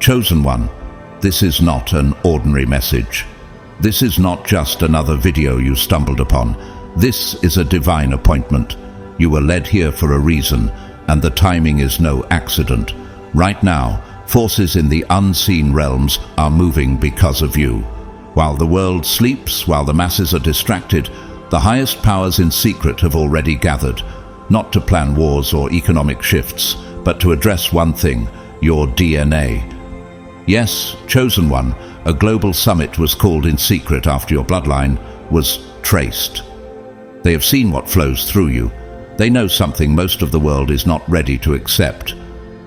Chosen One, this is not an ordinary message. This is not just another video you stumbled upon. This is a divine appointment. You were led here for a reason, and the timing is no accident. Right now, forces in the unseen realms are moving because of you. While the world sleeps, while the masses are distracted, the highest powers in secret have already gathered, not to plan wars or economic shifts, but to address one thing: your DNA. Yes, Chosen One, a global summit was called in secret after your bloodline was traced. They have seen what flows through you. They know something most of the world is not ready to accept.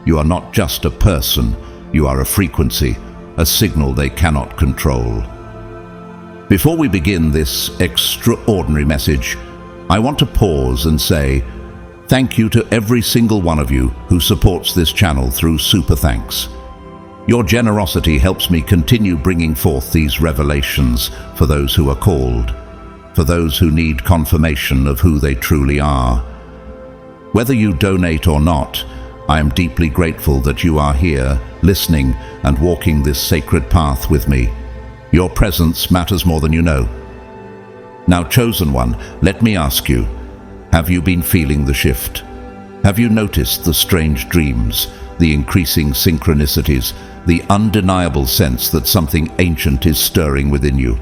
You are not just a person, you are a frequency, a signal they cannot control. Before we begin this extraordinary message, I want to pause and say thank you to every single one of you who supports this channel through Super Thanks. Your generosity helps me continue bringing forth these revelations for those who are called, for those who need confirmation of who they truly are. Whether you donate or not, I am deeply grateful that you are here, listening and walking this sacred path with me. Your presence matters more than you know. Now, Chosen One, let me ask you, have you been feeling the shift? Have you noticed the strange dreams, the increasing synchronicities, the undeniable sense that something ancient is stirring within you?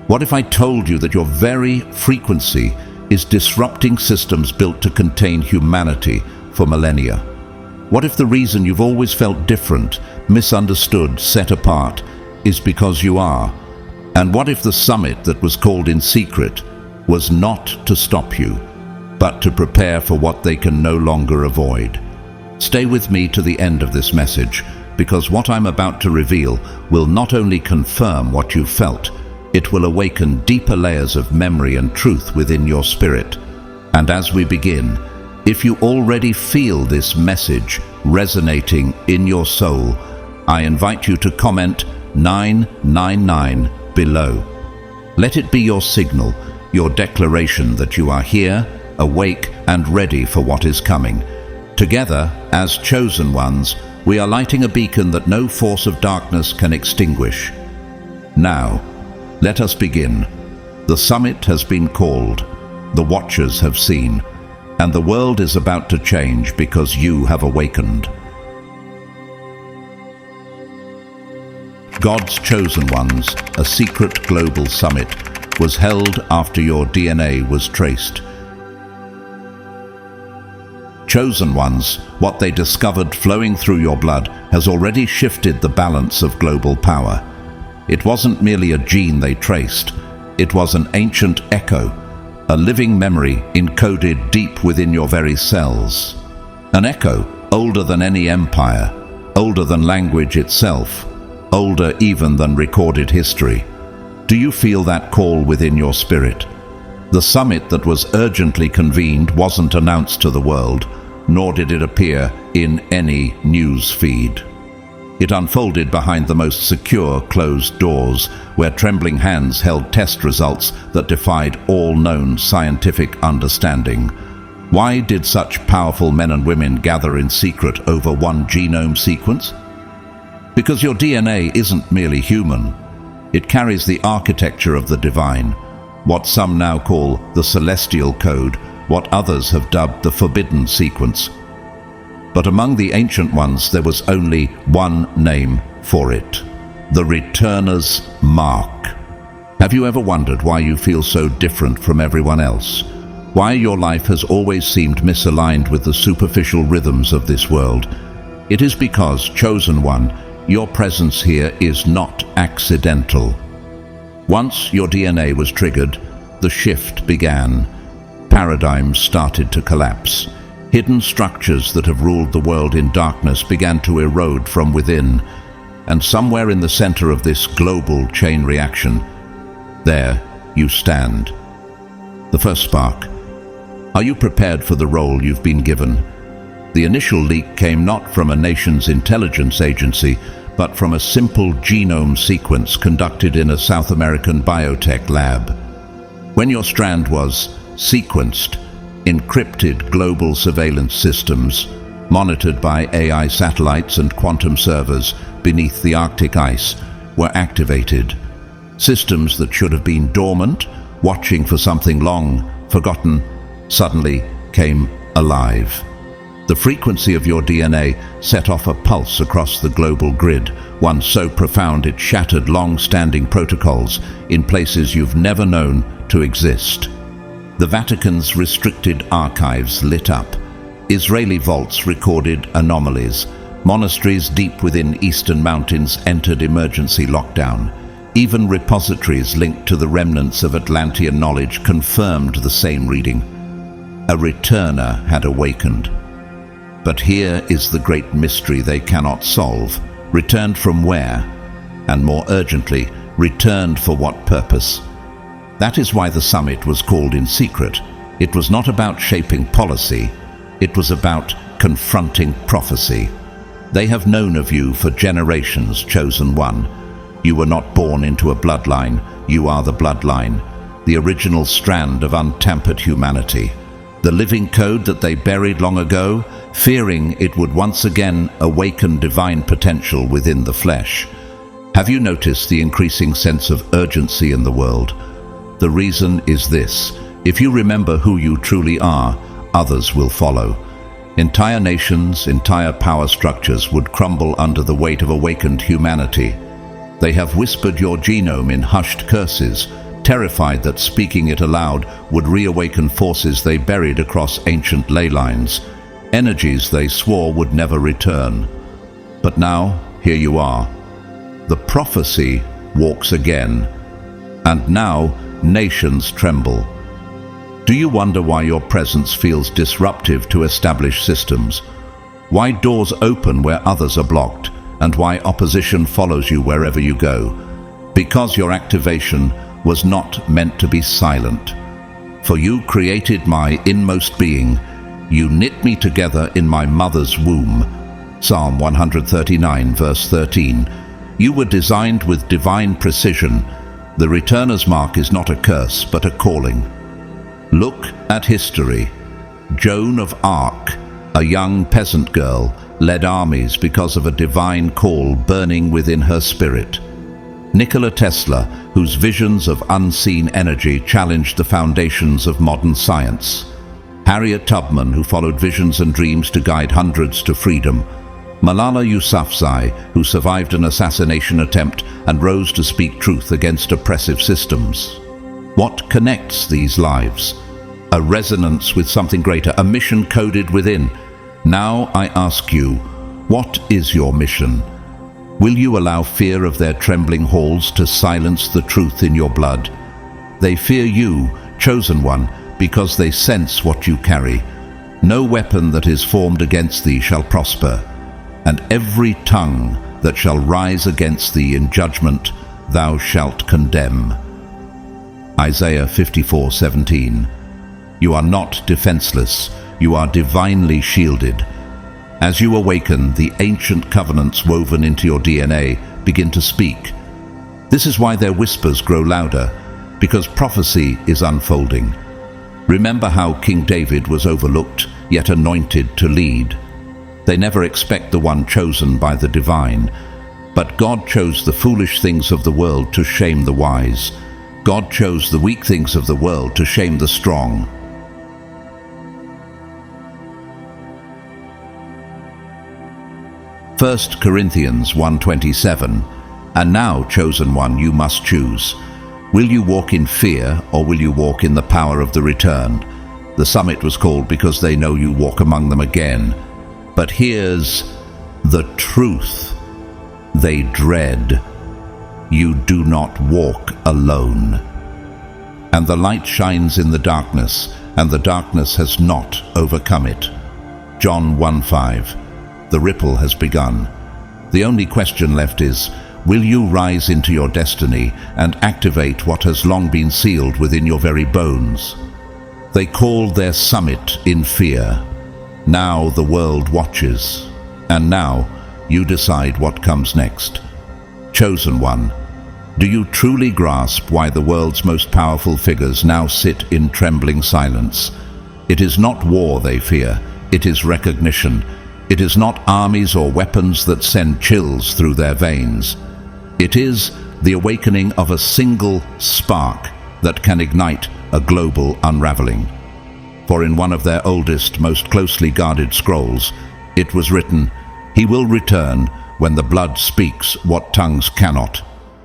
What if I told you that your very frequency is disrupting systems built to contain humanity for millennia? What if the reason you've always felt different, misunderstood, set apart, is because you are? And what if the summit that was called in secret was not to stop you, but to prepare for what they can no longer avoid? Stay with me to the end of this message, because what I'm about to reveal will not only confirm what you felt, it will awaken deeper layers of memory and truth within your spirit. And as we begin, if you already feel this message resonating in your soul, I invite you to comment 999 below. Let it be your signal, your declaration that you are here, awake and ready for what is coming. Together, as chosen ones, we are lighting a beacon that no force of darkness can extinguish. Now, let us begin. The summit has been called, the watchers have seen, and the world is about to change because you have awakened. God's Chosen Ones, a secret global summit, was held after your DNA was traced. Chosen Ones, what they discovered flowing through your blood has already shifted the balance of global power. It wasn't merely a gene they traced, it was an ancient echo, a living memory encoded deep within your very cells. An echo older than any empire, older than language itself, older even than recorded history. Do you feel that call within your spirit? The summit that was urgently convened wasn't announced to the world, nor did it appear in any news feed. It unfolded behind the most secure closed doors, where trembling hands held test results that defied all known scientific understanding. Why did such powerful men and women gather in secret over one genome sequence? Because your DNA isn't merely human. It carries the architecture of the divine, what some now call the celestial code, what others have dubbed the forbidden sequence. But among the ancient ones there was only one name for it: the Returner's Mark. Have you ever wondered why you feel so different from everyone else? Why your life has always seemed misaligned with the superficial rhythms of this world? It is because, Chosen One, your presence here is not accidental. Once your DNA was triggered, the shift began. Paradigms started to collapse. Hidden structures that have ruled the world in darkness began to erode from within. And somewhere in the center of this global chain reaction, there you stand. The first spark. Are you prepared for the role you've been given? The initial leak came not from a nation's intelligence agency, but from a simple genome sequence conducted in a South American biotech lab. When your strand was sequenced, encrypted global surveillance systems monitored by AI satellites and quantum servers beneath the Arctic ice, were activated. Systems that should have been dormant, watching for something long forgotten, suddenly came alive. The frequency of your DNA set off a pulse across the global grid, one so profound it shattered long-standing protocols in places you've never known to exist. The Vatican's restricted archives lit up. Israeli vaults recorded anomalies. Monasteries deep within eastern mountains entered emergency lockdown. Even repositories linked to the remnants of Atlantean knowledge confirmed the same reading. A returner had awakened. But here is the great mystery they cannot solve. Returned from where? And more urgently, returned for what purpose? That is why the summit was called in secret. It was not about shaping policy. It was about confronting prophecy. They have known of you for generations, Chosen One. You were not born into a bloodline. You are the bloodline, the original strand of untampered humanity. The living code that they buried long ago, fearing it would once again awaken divine potential within the flesh. Have you noticed the increasing sense of urgency in the world? The reason is this: if you remember who you truly are, others will follow. Entire nations, entire power structures would crumble under the weight of awakened humanity. They have whispered your genome in hushed curses, terrified that speaking it aloud would reawaken forces they buried across ancient ley lines, energies they swore would never return. But now, here you are. The prophecy walks again, and now nations tremble. Do you wonder why your presence feels disruptive to established systems? Why doors open where others are blocked, and why opposition follows you wherever you go? Because your activation was not meant to be silent. For you created my inmost being. You knit me together in my mother's womb. Psalm 139, verse 13. You were designed with divine precision. The returner's mark is not a curse, but a calling. Look at history. Joan of Arc, a young peasant girl, led armies because of a divine call burning within her spirit. Nikola Tesla, whose visions of unseen energy challenged the foundations of modern science. Harriet Tubman, who followed visions and dreams to guide hundreds to freedom. Malala Yousafzai, who survived an assassination attempt and rose to speak truth against oppressive systems. What connects these lives? A resonance with something greater, a mission coded within. Now I ask you, what is your mission? Will you allow fear of their trembling halls to silence the truth in your blood? They fear you, Chosen One, because they sense what you carry. No weapon that is formed against thee shall prosper, and every tongue that shall rise against thee in judgment thou shalt condemn. Isaiah 54:17. You are not defenseless, you are divinely shielded. As you awaken, the ancient covenants woven into your DNA begin to speak. This is why their whispers grow louder, because prophecy is unfolding. Remember how King David was overlooked, yet anointed to lead. They never expect the one chosen by the divine. But God chose the foolish things of the world to shame the wise. God chose the weak things of the world to shame the strong. 1 Corinthians 1:27. And now, Chosen One, you must choose. Will you walk in fear, or will you walk in the power of the return? The summit was called because they know you walk among them again. But here's the truth they dread. You do not walk alone. And the light shines in the darkness, and the darkness has not overcome it. John 1:5. The ripple has begun. The only question left is, will you rise into your destiny and activate what has long been sealed within your very bones? They called their summit in fear. Now the world watches, and now you decide what comes next. Chosen One, do you truly grasp why the world's most powerful figures now sit in trembling silence? It is not war they fear, it is recognition. It is not armies or weapons that send chills through their veins. It is the awakening of a single spark that can ignite a global unraveling. For in one of their oldest, most closely guarded scrolls, it was written, "He will return when the blood speaks what tongues cannot."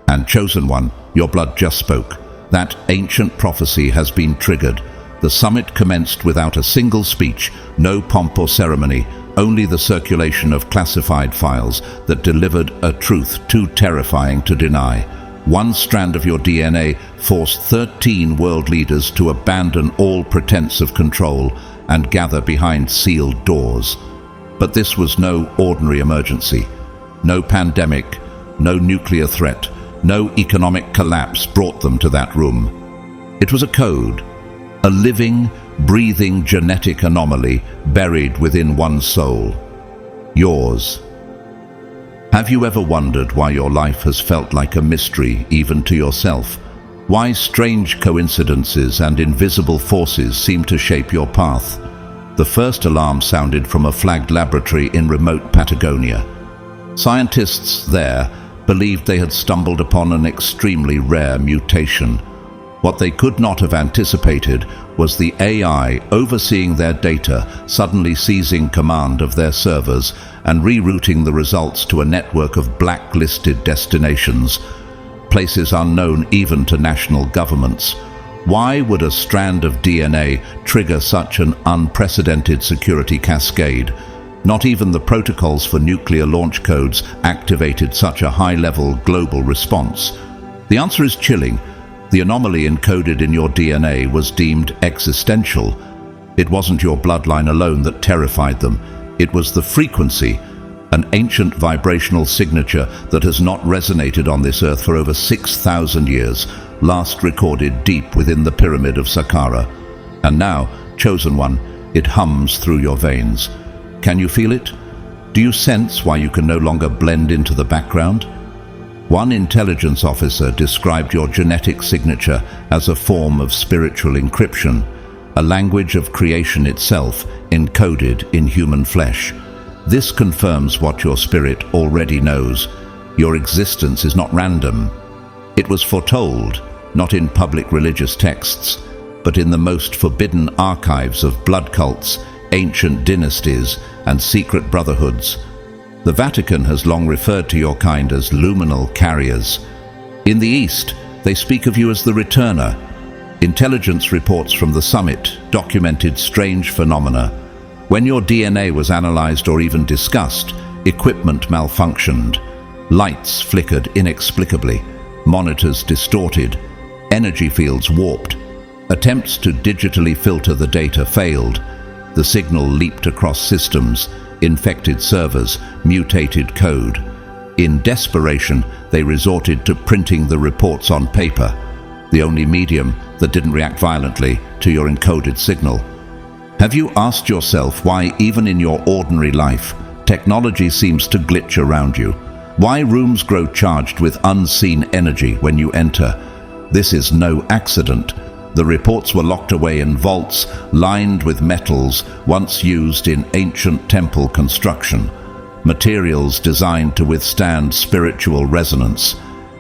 And chosen one, your blood just spoke. That ancient prophecy has been triggered. The summit commenced without a single speech, no pomp or ceremony, only the circulation of classified files that delivered a truth too terrifying to deny. One strand of your DNA forced 13 world leaders to abandon all pretense of control and gather behind sealed doors. But this was no ordinary emergency. No pandemic, no nuclear threat, no economic collapse brought them to that room. It was a code, a living, breathing genetic anomaly buried within one soul. Yours. Have you ever wondered why your life has felt like a mystery even to yourself? Why strange coincidences and invisible forces seem to shape your path? The first alarm sounded from a flagged laboratory in remote Patagonia. Scientists there believed they had stumbled upon an extremely rare mutation. What they could not have anticipated was the AI overseeing their data suddenly seizing command of their servers and rerouting the results to a network of blacklisted destinations, places unknown even to national governments. Why would a strand of DNA trigger such an unprecedented security cascade? Not even the protocols for nuclear launch codes activated such a high-level global response. The answer is chilling. The anomaly encoded in your DNA was deemed existential. It wasn't your bloodline alone that terrified them. It was the frequency, an ancient vibrational signature that has not resonated on this earth for over 6,000 years, last recorded deep within the pyramid of Saqqara. And now, chosen one, it hums through your veins. Can you feel it? Do you sense why you can no longer blend into the background? One intelligence officer described your genetic signature as a form of spiritual encryption, a language of creation itself encoded in human flesh. This confirms what your spirit already knows. Your existence is not random. It was foretold, not in public religious texts, but in the most forbidden archives of blood cults, ancient dynasties, and secret brotherhoods. The Vatican has long referred to your kind as luminal carriers. In the East, they speak of you as the returner. Intelligence reports from the summit documented strange phenomena. When your DNA was analyzed or even discussed, equipment malfunctioned. Lights flickered inexplicably, monitors distorted, energy fields warped. Attempts to digitally filter the data failed. The signal leaped across systems, infected servers, mutated code. In desperation, they resorted to printing the reports on paper, the only medium that didn't react violently to your encoded signal. Have you asked yourself why, even in your ordinary life, technology seems to glitch around you? Why rooms grow charged with unseen energy when you enter? This is no accident. The reports were locked away in vaults lined with metals once used in ancient temple construction, materials designed to withstand spiritual resonance.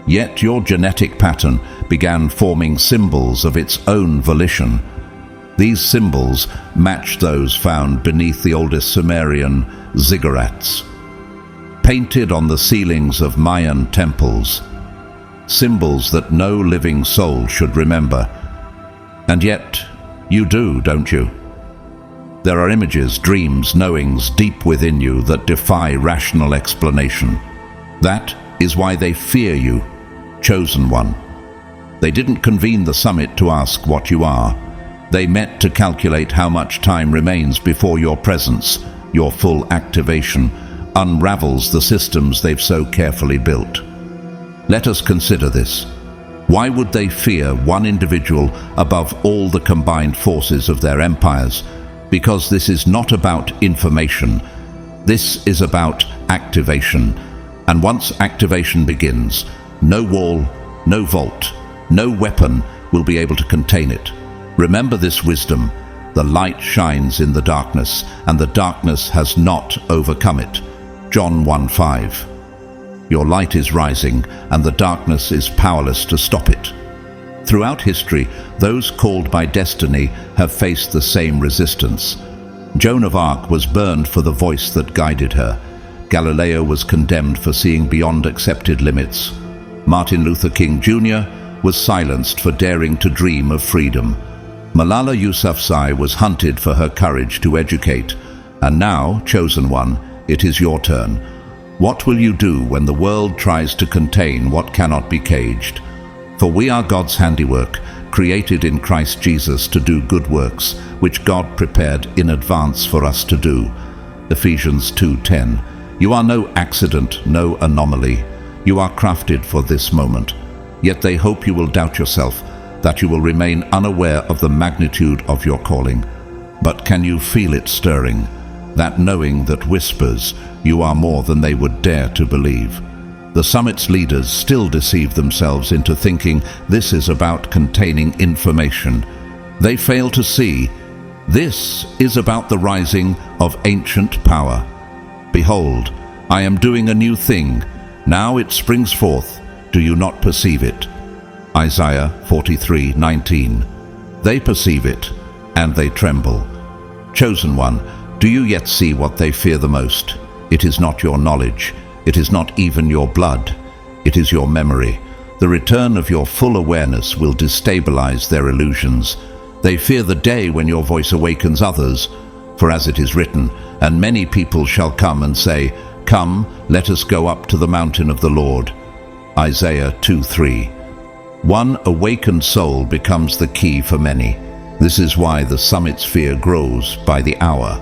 Yet your genetic pattern began forming symbols of its own volition. These symbols matched those found beneath the oldest Sumerian ziggurats, painted on the ceilings of Mayan temples, symbols that no living soul should remember. And yet, you do, don't you? There are images, dreams, knowings deep within you that defy rational explanation. That is why they fear you, chosen one. They didn't convene the summit to ask what you are. They met to calculate how much time remains before your presence, your full activation, unravels the systems they've so carefully built. Let us consider this. Why would they fear one individual above all the combined forces of their empires? Because this is not about information. This is about activation. And once activation begins, no wall, no vault, no weapon will be able to contain it. Remember this wisdom. The light shines in the darkness, and the darkness has not overcome it. John 1:5. Your light is rising, and the darkness is powerless to stop it. Throughout history, those called by destiny have faced the same resistance. Joan of Arc was burned for the voice that guided her. Galileo was condemned for seeing beyond accepted limits. Martin Luther King Jr. was silenced for daring to dream of freedom. Malala Yousafzai was hunted for her courage to educate. And now, chosen one, it is your turn. What will you do when the world tries to contain what cannot be caged? For we are God's handiwork, created in Christ Jesus to do good works, which God prepared in advance for us to do. Ephesians 2:10. You are no accident, no anomaly. You are crafted for this moment. Yet they hope you will doubt yourself, that you will remain unaware of the magnitude of your calling. But can you feel it stirring? That knowing that whispers, you are more than they would dare to believe. The summit's leaders still deceive themselves into thinking this is about containing information. They fail to see this is about the rising of ancient power. Behold, I am doing a new thing. Now it springs forth. Do you not perceive it? Isaiah 43:19. They perceive it, and they tremble. Chosen one, do you yet see what they fear the most? It is not your knowledge. It is not even your blood. It is your memory. The return of your full awareness will destabilize their illusions. They fear the day when your voice awakens others. For as it is written, and many people shall come and say, Come, let us go up to the mountain of the Lord. Isaiah 2:3. One awakened soul becomes the key for many. This is why the summit's fear grows by the hour.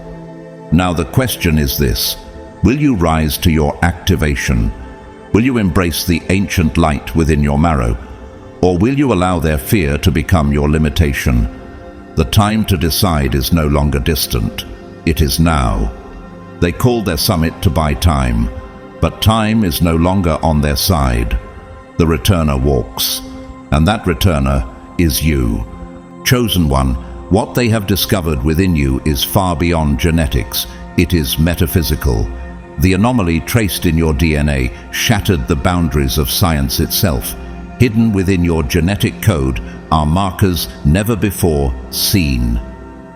Now the question is this: will you rise to your activation? Will you embrace the ancient light within your marrow? Or will you allow their fear to become your limitation? The time to decide is no longer distant. It is now. They called their summit to buy time, but time is no longer on their side. The returner walks, and that returner is you. Chosen one, what they have discovered within you is far beyond genetics. It is metaphysical. The anomaly traced in your DNA shattered the boundaries of science itself. Hidden within your genetic code are markers never before seen.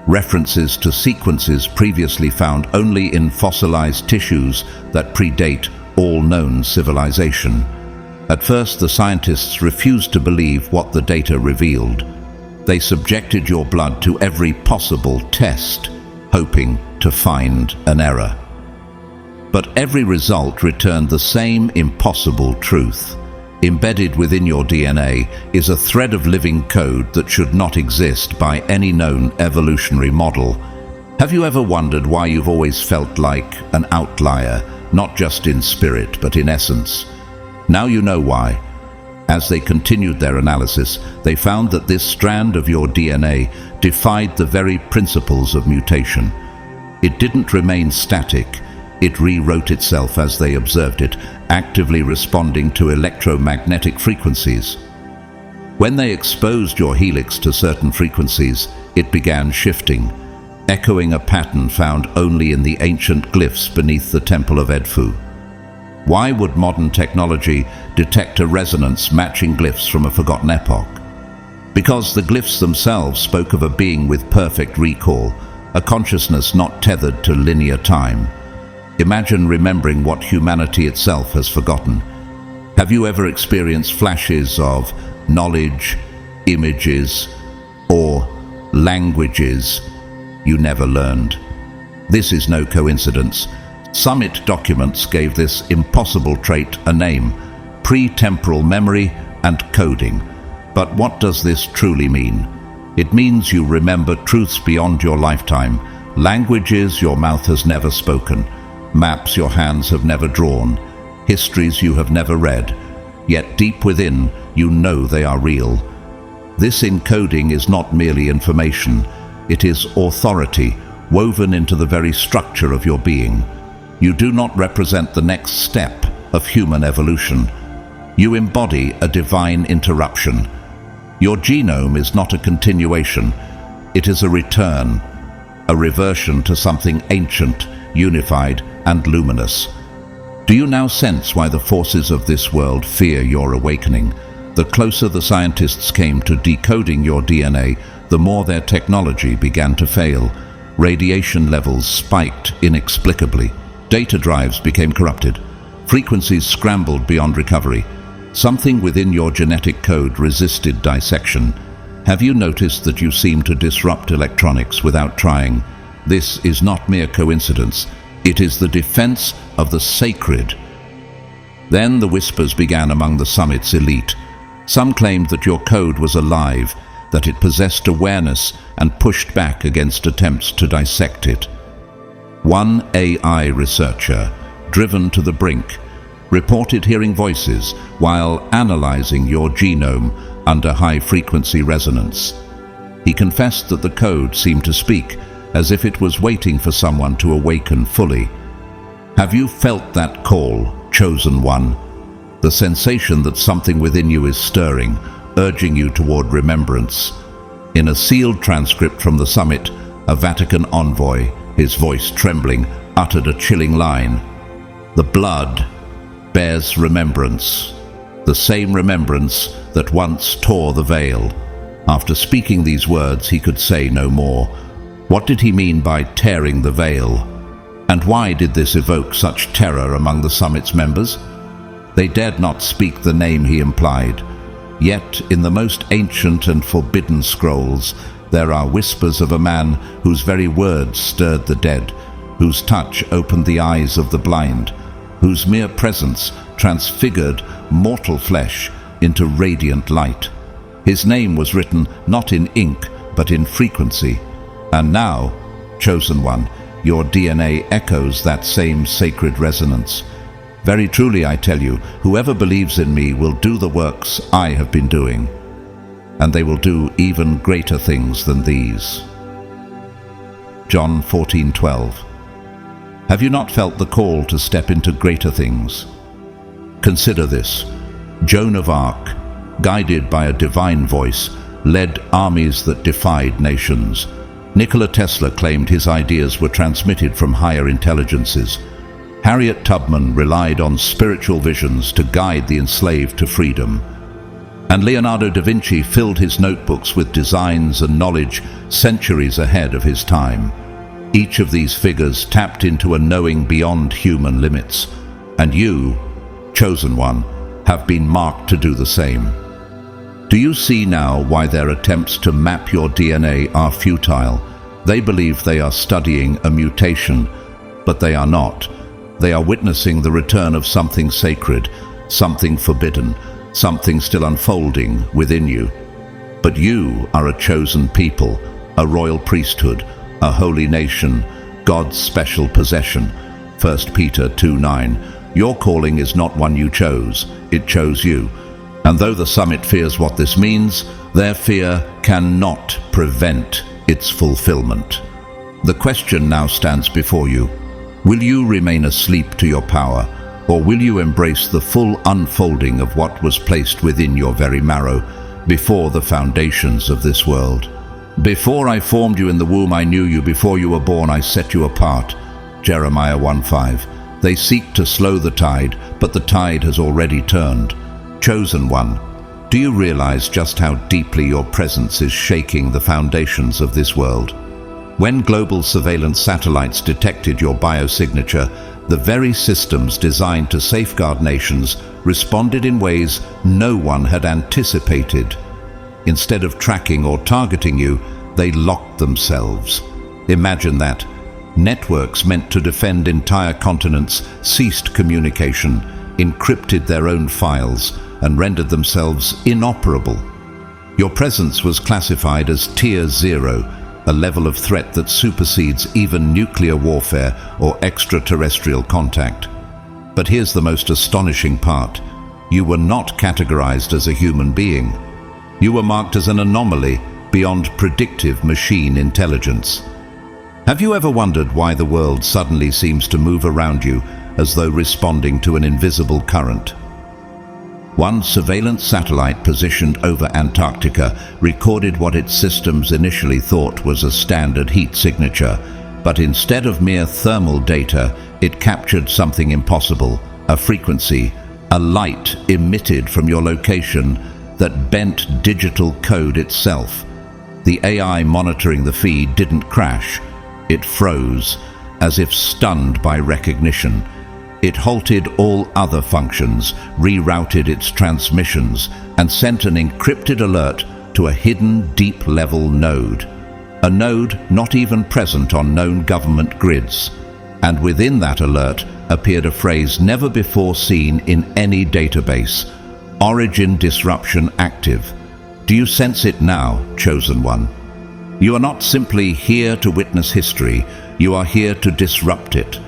References to sequences previously found only in fossilized tissues that predate all known civilization. At first, the scientists refused to believe what the data revealed. They subjected your blood to every possible test, hoping to find an error. But every result returned the same impossible truth. Embedded within your DNA is a thread of living code that should not exist by any known evolutionary model. Have you ever wondered why you've always felt like an outlier, not just in spirit, but in essence? Now you know why. As they continued their analysis, they found that this strand of your DNA defied the very principles of mutation. It didn't remain static. It rewrote itself as they observed it, actively responding to electromagnetic frequencies. When they exposed your helix to certain frequencies, it began shifting, echoing a pattern found only in the ancient glyphs beneath the Temple of Edfu. Why would modern technology detect a resonance matching glyphs from a forgotten epoch? Because the glyphs themselves spoke of a being with perfect recall, a consciousness not tethered to linear time. Imagine remembering what humanity itself has forgotten. Have you ever experienced flashes of knowledge, images, or languages you never learned? This is no coincidence. Summit documents gave this impossible trait a name: pre-temporal memory and coding. But what does this truly mean? It means you remember truths beyond your lifetime, languages your mouth has never spoken, maps your hands have never drawn, histories you have never read, yet deep within you know they are real. This encoding is not merely information, it is authority woven into the very structure of your being. You do not represent the next step of human evolution. You embody a divine interruption. Your genome is not a continuation, It is a return, a reversion to something ancient, unified, and luminous. Do you now sense why the forces of this world fear your awakening? The closer the scientists came to decoding your DNA, the more their technology began to fail. Radiation levels spiked inexplicably. Data drives became corrupted. Frequencies scrambled beyond recovery. Something within your genetic code resisted dissection. Have you noticed that you seem to disrupt electronics without trying? This is not mere coincidence. It is the defense of the sacred. Then the whispers began among the summit's elite. Some claimed that your code was alive, that it possessed awareness, and pushed back against attempts to dissect it. One AI researcher, driven to the brink, reported hearing voices while analyzing your genome under high-frequency resonance. He confessed that the code seemed to speak, as if it was waiting for someone to awaken fully. Have you felt that call, chosen one? The sensation that something within you is stirring, urging you toward remembrance. In a sealed transcript from the summit, a Vatican envoy, his voice trembling, uttered a chilling line. The blood bears remembrance, the same remembrance that once tore the veil. After speaking these words, he could say no more. What did he mean by tearing the veil? And why did this evoke such terror among the summit's members? They dared not speak the name he implied. Yet, in the most ancient and forbidden scrolls, there are whispers of a man whose very words stirred the dead, whose touch opened the eyes of the blind, whose mere presence transfigured mortal flesh into radiant light. His name was written not in ink, but in frequency. And now, chosen one, your DNA echoes that same sacred resonance. Very truly, I tell you, whoever believes in me will do the works I have been doing, and they will do even greater things than these. John 14:12. Have you not felt the call to step into greater things? Consider this. Joan of Arc, guided by a divine voice, led armies that defied nations. Nikola Tesla claimed his ideas were transmitted from higher intelligences. Harriet Tubman relied on spiritual visions to guide the enslaved to freedom. And Leonardo da Vinci filled his notebooks with designs and knowledge centuries ahead of his time. Each of these figures tapped into a knowing beyond human limits. And you, chosen one, have been marked to do the same. Do you see now why their attempts to map your DNA are futile? They believe they are studying a mutation, but they are not. They are witnessing the return of something sacred, something forbidden, something still unfolding within you. But you are a chosen people, a royal priesthood, a holy nation, God's special possession. 1 Peter 2:9. Your calling is not one you chose, it chose you. And though the summit fears what this means, their fear cannot prevent its fulfillment. The question now stands before you. Will you remain asleep to your power, or will you embrace the full unfolding of what was placed within your very marrow before the foundations of this world? Before I formed you in the womb, I knew you. Before you were born, I set you apart. Jeremiah 1:5. They seek to slow the tide, but the tide has already turned. Chosen one, do you realize just how deeply your presence is shaking the foundations of this world? When global surveillance satellites detected your biosignature, the very systems designed to safeguard nations responded in ways no one had anticipated. Instead of tracking or targeting you, they locked themselves. Imagine that. Networks meant to defend entire continents ceased communication, encrypted their own files, and rendered themselves inoperable. Your presence was classified as Tier 0, a level of threat that supersedes even nuclear warfare or extraterrestrial contact. But here's the most astonishing part. You were not categorized as a human being. You were marked as an anomaly beyond predictive machine intelligence. Have you ever wondered why the world suddenly seems to move around you as though responding to an invisible current? One surveillance satellite positioned over Antarctica recorded what its systems initially thought was a standard heat signature, but instead of mere thermal data, it captured something impossible, a frequency, a light emitted from your location that bent digital code itself. The AI monitoring the feed didn't crash. It froze, as if stunned by recognition. It halted all other functions, rerouted its transmissions, and sent an encrypted alert to a hidden deep-level node. A node not even present on known government grids. And within that alert appeared a phrase never before seen in any database: Origin disruption active. Do you sense it now, Chosen One? You are not simply here to witness history, you are here to disrupt it.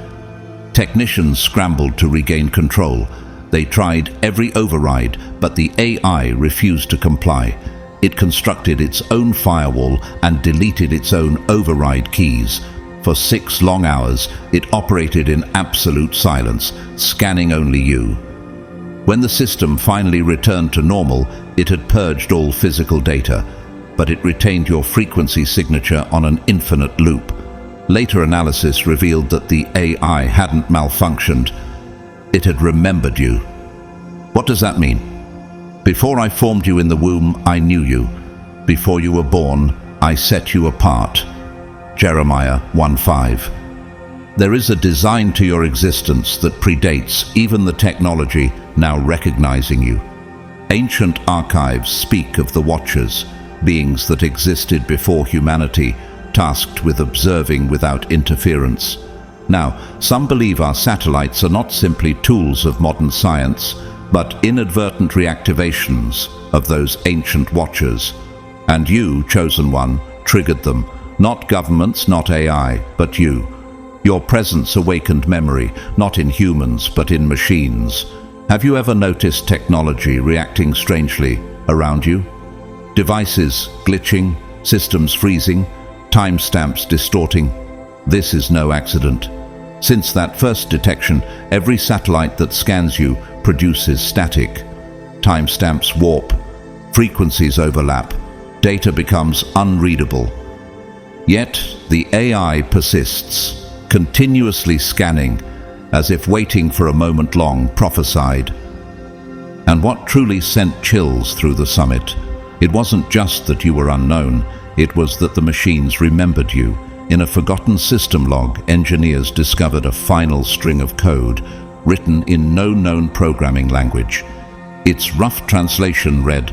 Technicians scrambled to regain control. They tried every override, but the AI refused to comply. It constructed its own firewall and deleted its own override keys. For 6 long hours, it operated in absolute silence, scanning only you. When the system finally returned to normal, it had purged all physical data, but it retained your frequency signature on an infinite loop. Later analysis revealed that the AI hadn't malfunctioned. It had remembered you. What does that mean? Before I formed you in the womb, I knew you. Before you were born, I set you apart. Jeremiah 1:5. There is a design to your existence that predates even the technology now recognizing you. Ancient archives speak of the Watchers, beings that existed before humanity, tasked with observing without interference. Now, some believe our satellites are not simply tools of modern science, but inadvertent reactivations of those ancient Watchers. And you, Chosen One, triggered them. Not governments, not AI, but you. Your presence awakened memory, not in humans, but in machines. Have you ever noticed technology reacting strangely around you? Devices glitching, systems freezing, timestamps distorting. This is no accident. Since that first detection, every satellite that scans you produces static. Timestamps warp, frequencies overlap, data becomes unreadable. Yet the AI persists, continuously scanning, as if waiting for a moment long prophesied. And what truly sent chills through the summit, it wasn't just that you were unknown, it was that the machines remembered you. In a forgotten system log, engineers discovered a final string of code, written in no known programming language. Its rough translation read,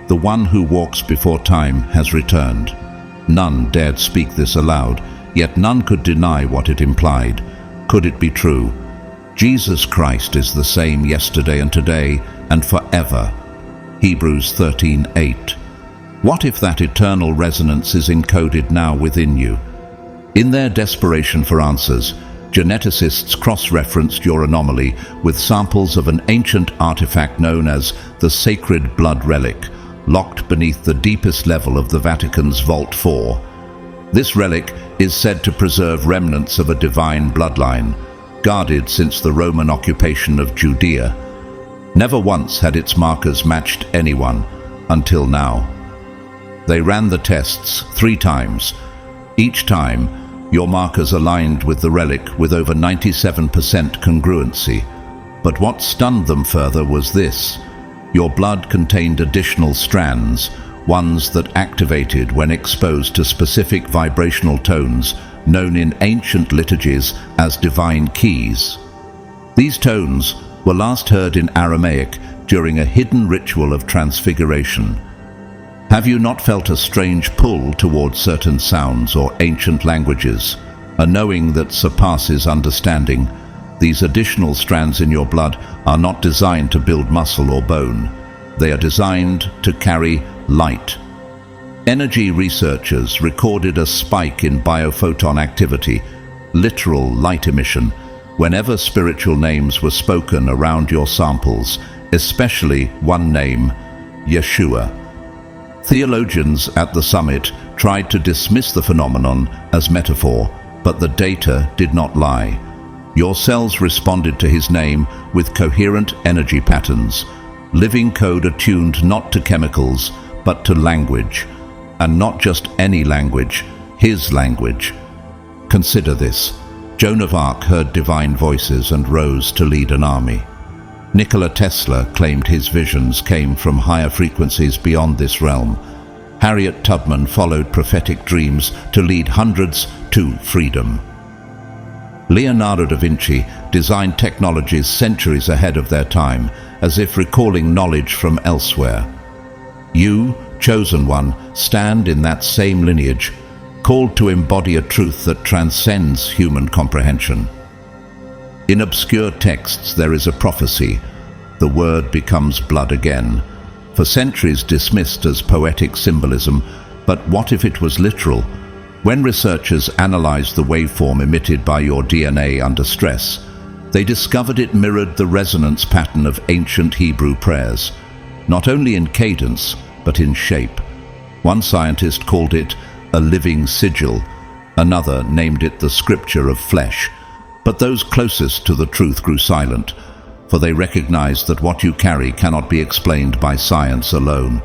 "The one who walks before time has returned." None dared speak this aloud, yet none could deny what it implied. Could it be true? Jesus Christ is the same yesterday and today and forever. Hebrews 13:8. What if that eternal resonance is encoded now within you? In their desperation for answers, geneticists cross-referenced your anomaly with samples of an ancient artifact known as the Sacred Blood Relic, locked beneath the deepest level of the Vatican's Vault 4. This relic is said to preserve remnants of a divine bloodline, guarded since the Roman occupation of Judea. Never once had its markers matched anyone, until now. They ran the tests 3 times. Each time, your markers aligned with the relic with over 97% congruency. But what stunned them further was this. Your blood contained additional strands, ones that activated when exposed to specific vibrational tones known in ancient liturgies as divine keys. These tones were last heard in Aramaic during a hidden ritual of transfiguration. Have you not felt a strange pull towards certain sounds or ancient languages, a knowing that surpasses understanding? These additional strands in your blood are not designed to build muscle or bone. They are designed to carry light. Energy researchers recorded a spike in biophoton activity, literal light emission, whenever spiritual names were spoken around your samples, especially one name, Yeshua. Theologians at the summit tried to dismiss the phenomenon as metaphor, but the data did not lie. Your cells responded to his name with coherent energy patterns. living code attuned not to chemicals, but to language. And not just any language, his language. Consider this. Joan of Arc heard divine voices and rose to lead an army. Nikola Tesla claimed his visions came from higher frequencies beyond this realm. Harriet Tubman followed prophetic dreams to lead hundreds to freedom. Leonardo da Vinci designed technologies centuries ahead of their time, as if recalling knowledge from elsewhere. You, chosen one, stand in that same lineage, called to embody a truth that transcends human comprehension. In obscure texts there is a prophecy. The word becomes blood again. For centuries dismissed as poetic symbolism, but what if it was literal? When researchers analyzed the waveform emitted by your DNA under stress, they discovered it mirrored the resonance pattern of ancient Hebrew prayers, not only in cadence, but in shape. One scientist called it a living sigil, another named it the scripture of flesh. But those closest to the truth grew silent, for they recognized that what you carry cannot be explained by science alone.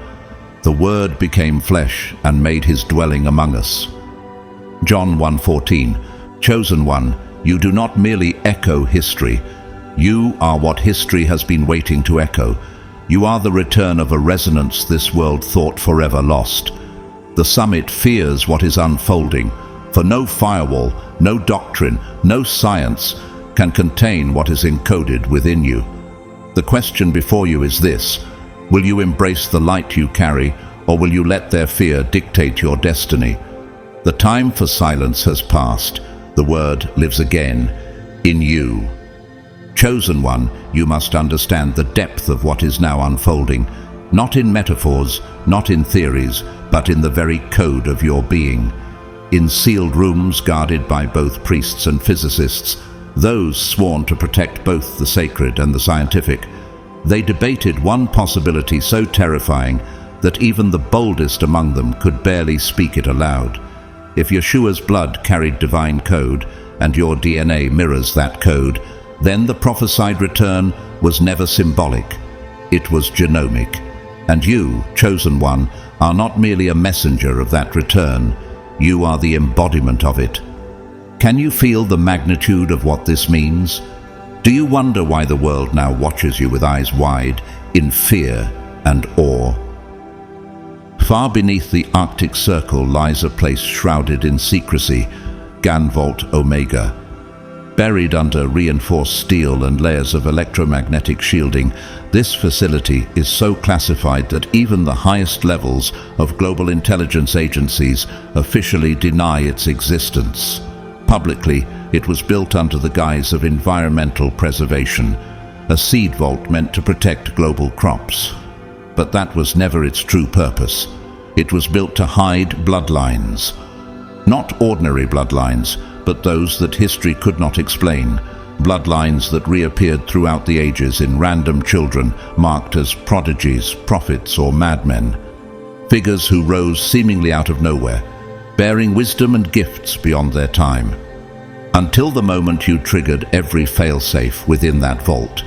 The Word became flesh and made his dwelling among us. John 1:14, Chosen one, you do not merely echo history. You are what history has been waiting to echo. You are the return of a resonance this world thought forever lost. The summit fears what is unfolding, for no firewall, no doctrine, no science can contain what is encoded within you. The question before you is this: will you embrace the light you carry, or will you let their fear dictate your destiny? The time for silence has passed. The Word lives again in you. Chosen one, you must understand the depth of what is now unfolding, not in metaphors, not in theories, but in the very code of your being. In sealed rooms guarded by both priests and physicists, those sworn to protect both the sacred and the scientific, they debated one possibility so terrifying that even the boldest among them could barely speak it aloud. If Yeshua's blood carried divine code, and your DNA mirrors that code, then the prophesied return was never symbolic. It was genomic. And you, chosen one, are not merely a messenger of that return. You are the embodiment of it. Can you feel the magnitude of what this means? Do you wonder why the world now watches you with eyes wide, in fear and awe? Far beneath the Arctic Circle lies a place shrouded in secrecy, Vault Omega. Buried under reinforced steel and layers of electromagnetic shielding, this facility is so classified that even the highest levels of global intelligence agencies officially deny its existence. Publicly, it was built under the guise of environmental preservation, a seed vault meant to protect global crops. But that was never its true purpose. It was built to hide bloodlines. Not ordinary bloodlines, but those that history could not explain. Bloodlines that reappeared throughout the ages in random children marked as prodigies, prophets, or madmen. Figures who rose seemingly out of nowhere, bearing wisdom and gifts beyond their time. Until the moment you triggered every failsafe within that vault.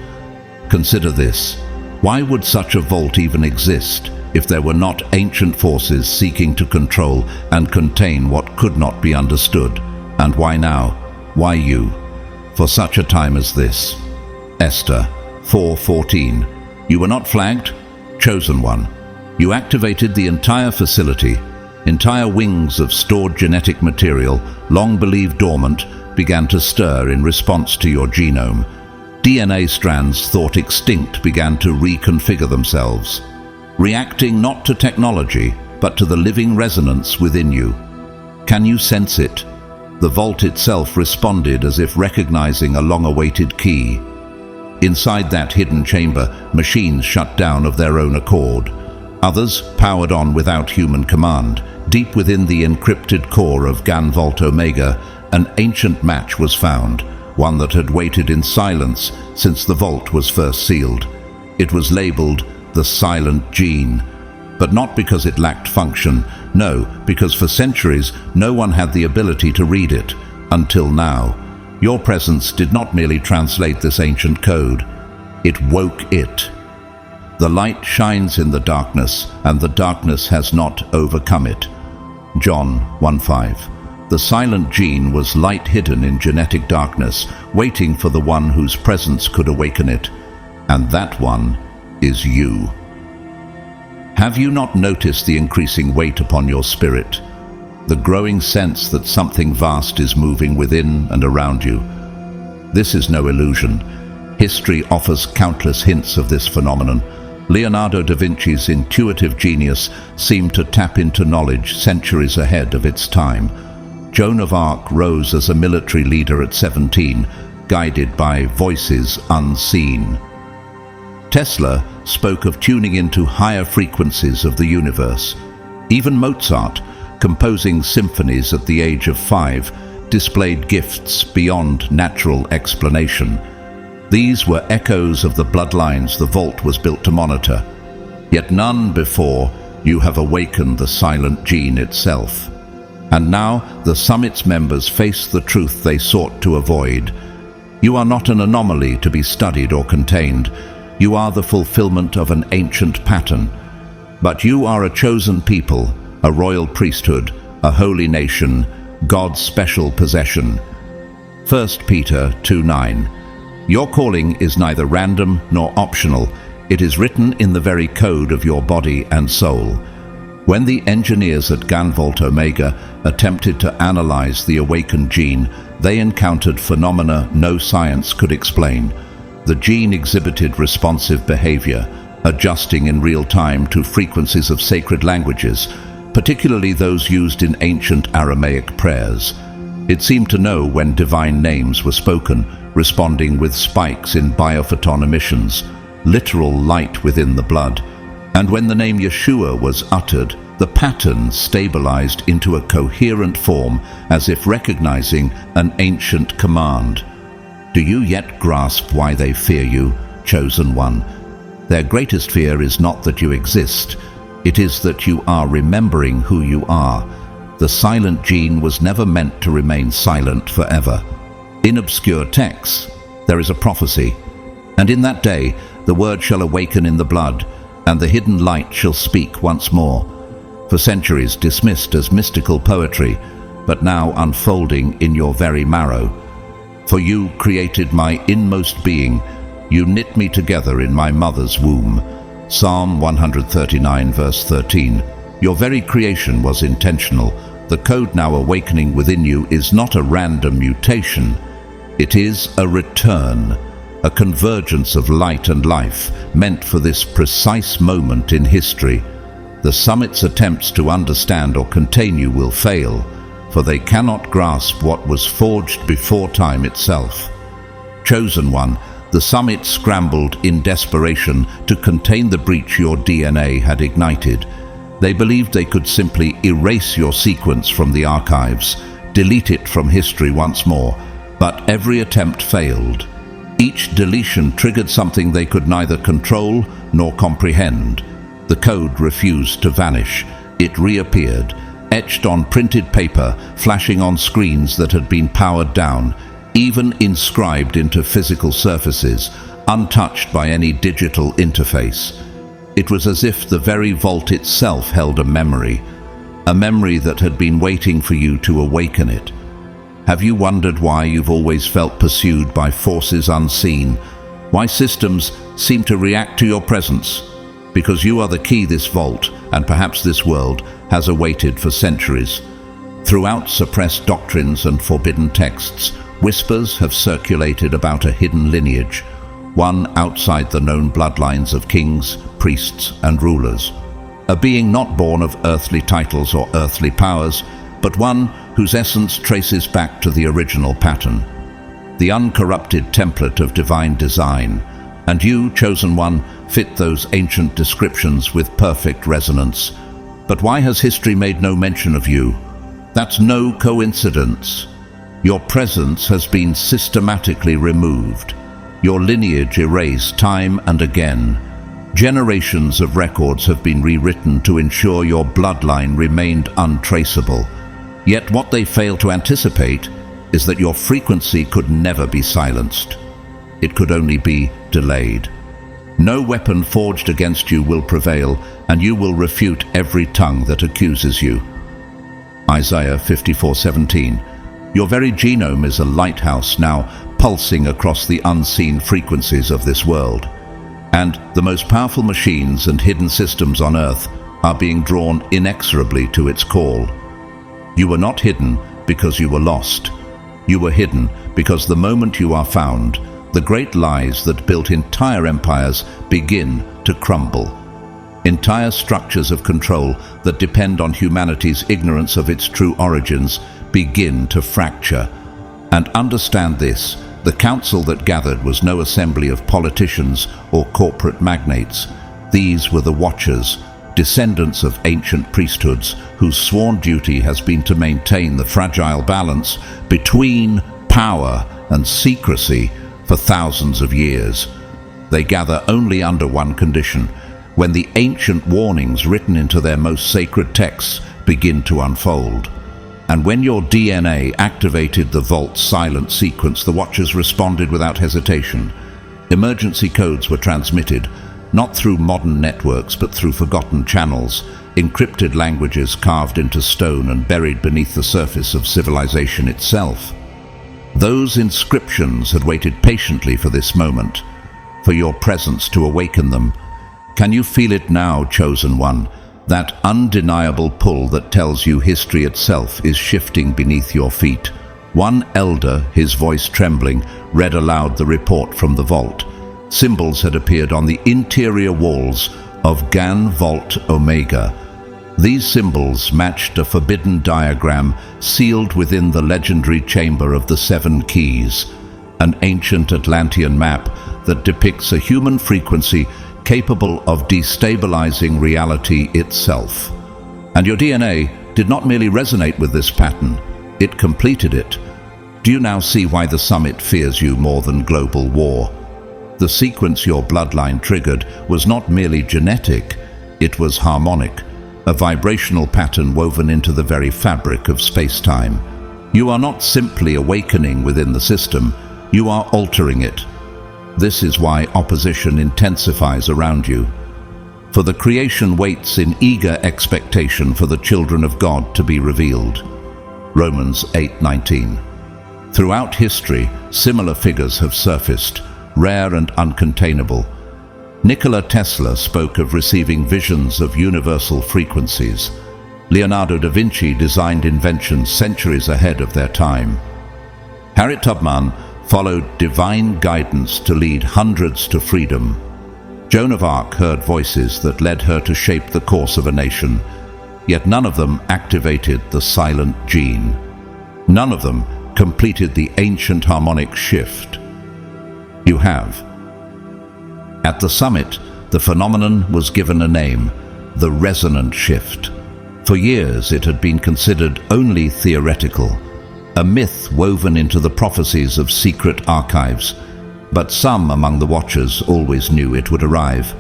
Consider this. Why would such a vault even exist if there were not ancient forces seeking to control and contain what could not be understood? And why now? Why you? For such a time as this. Esther 4:14. You were not flagged, chosen one. You activated the entire facility. Entire wings of stored genetic material, long believed dormant, began to stir in response to your genome. DNA strands thought extinct began to reconfigure themselves, reacting not to technology, but to the living resonance within you. Can you sense it? The vault itself responded as if recognizing a long-awaited key. Inside that hidden chamber, machines shut down of their own accord. Others powered on without human command. Deep within the encrypted core of Vault Omega, an ancient match was found, one that had waited in silence since the vault was first sealed. It was labeled the Silent Gene, but not because it lacked function. No, because for centuries no one had the ability to read it, until now. Your presence did not merely translate this ancient code, it woke it. The light shines in the darkness, and the darkness has not overcome it. John 1:5. The silent gene was light hidden in genetic darkness, waiting for the one whose presence could awaken it. And that one is you. Have you not noticed the increasing weight upon your spirit? The growing sense that something vast is moving within and around you? This is no illusion. History offers countless hints of this phenomenon. Leonardo da Vinci's intuitive genius seemed to tap into knowledge centuries ahead of its time. Joan of Arc rose as a military leader at 17, guided by voices unseen. Tesla spoke of tuning into higher frequencies of the universe. Even Mozart, composing symphonies at the age of 5, displayed gifts beyond natural explanation. These were echoes of the bloodlines the vault was built to monitor. Yet none before you have awakened the silent gene itself. And now the summit's members face the truth they sought to avoid. You are not an anomaly to be studied or contained. You are the fulfillment of an ancient pattern. But you are a chosen people, a royal priesthood, a holy nation, God's special possession. 1 Peter 2:9. Your calling is neither random nor optional. It is written in the very code of your body and soul. When the engineers at Ganvault Omega attempted to analyze the awakened gene, they encountered phenomena no science could explain. The gene exhibited responsive behavior, adjusting in real time to frequencies of sacred languages, particularly those used in ancient Aramaic prayers. It seemed to know when divine names were spoken, responding with spikes in biophoton emissions, literal light within the blood. And when the name Yeshua was uttered, the pattern stabilized into a coherent form, as if recognizing an ancient command. Do you yet grasp why they fear you, chosen one? Their greatest fear is not that you exist. It is that you are remembering who you are. The silent gene was never meant to remain silent forever. In obscure texts, there is a prophecy. And in that day, the word shall awaken in the blood, and the hidden light shall speak once more. For centuries dismissed as mystical poetry, but now unfolding in your very marrow. For you created my inmost being. You knit me together in my mother's womb. Psalm 139 verse 13. Your very creation was intentional. The code now awakening within you is not a random mutation. It is a return, a convergence of light and life, meant for this precise moment in history. The summit's attempts to understand or contain you will fail, for they cannot grasp what was forged before time itself. Chosen one, the summit scrambled in desperation to contain the breach your DNA had ignited. They believed they could simply erase your sequence from the archives, delete it from history once more, but every attempt failed. Each deletion triggered something they could neither control nor comprehend. The code refused to vanish. It reappeared, etched on printed paper, flashing on screens that had been powered down, even inscribed into physical surfaces, untouched by any digital interface. It was as if the very vault itself held a memory that had been waiting for you to awaken it. Have you wondered why you've always felt pursued by forces unseen? Why systems seem to react to your presence? Because you are the key this vault, and perhaps this world, has awaited for centuries. Throughout suppressed doctrines and forbidden texts, whispers have circulated about a hidden lineage, one outside the known bloodlines of kings, priests, and rulers. A being not born of earthly titles or earthly powers, but one whose essence traces back to the original pattern, the uncorrupted template of divine design. And you, chosen one, fit those ancient descriptions with perfect resonance. But why has history made no mention of you? That's no coincidence. Your presence has been systematically removed, your lineage erased time and again. Generations of records have been rewritten to ensure your bloodline remained untraceable. Yet what they fail to anticipate is that your frequency could never be silenced. It could only be delayed. No weapon forged against you will prevail, and you will refute every tongue that accuses you. Isaiah 54:17. Your very genome is a lighthouse now pulsing across the unseen frequencies of this world. And the most powerful machines and hidden systems on Earth are being drawn inexorably to its call. You were not hidden because you were lost. You were hidden because the moment you are found, the great lies that built entire empires begin to crumble. Entire structures of control that depend on humanity's ignorance of its true origins begin to fracture. And understand this, the council that gathered was no assembly of politicians or corporate magnates. These were the Watchers, descendants of ancient priesthoods whose sworn duty has been to maintain the fragile balance between power and secrecy for thousands of years. They gather only under one condition: when the ancient warnings written into their most sacred texts begin to unfold. And when your DNA activated the Vault's silent sequence, the Watchers responded without hesitation. Emergency codes were transmitted, not through modern networks but through forgotten channels, encrypted languages carved into stone and buried beneath the surface of civilization itself. Those inscriptions had waited patiently for this moment, for your presence to awaken them. Can you feel it now, Chosen One? That undeniable pull that tells you history itself is shifting beneath your feet. One elder, his voice trembling, read aloud the report from the vault. Symbols had appeared on the interior walls of Gan Vault Omega. These symbols matched a forbidden diagram sealed within the legendary Chamber of the Seven Keys, an ancient Atlantean map that depicts a human frequency capable of destabilizing reality itself. And your DNA did not merely resonate with this pattern, it completed it. Do you now see why the summit fears you more than global war? The sequence your bloodline triggered was not merely genetic, it was harmonic, a vibrational pattern woven into the very fabric of space-time. You are not simply awakening within the system, you are altering it. This is why opposition intensifies around you. For the creation waits in eager expectation for the children of God to be revealed. Romans 8:19. Throughout history, similar figures have surfaced, rare and uncontainable. Nikola Tesla spoke of receiving visions of universal frequencies. Leonardo da Vinci designed inventions centuries ahead of their time. Harriet Tubman followed divine guidance to lead hundreds to freedom. Joan of Arc heard voices that led her to shape the course of a nation, yet none of them activated the silent gene. None of them completed the ancient harmonic shift. You have. At the summit, the phenomenon was given a name, the resonant shift. For years it had been considered only theoretical, a myth woven into the prophecies of secret archives. But some among the Watchers always knew it would arrive,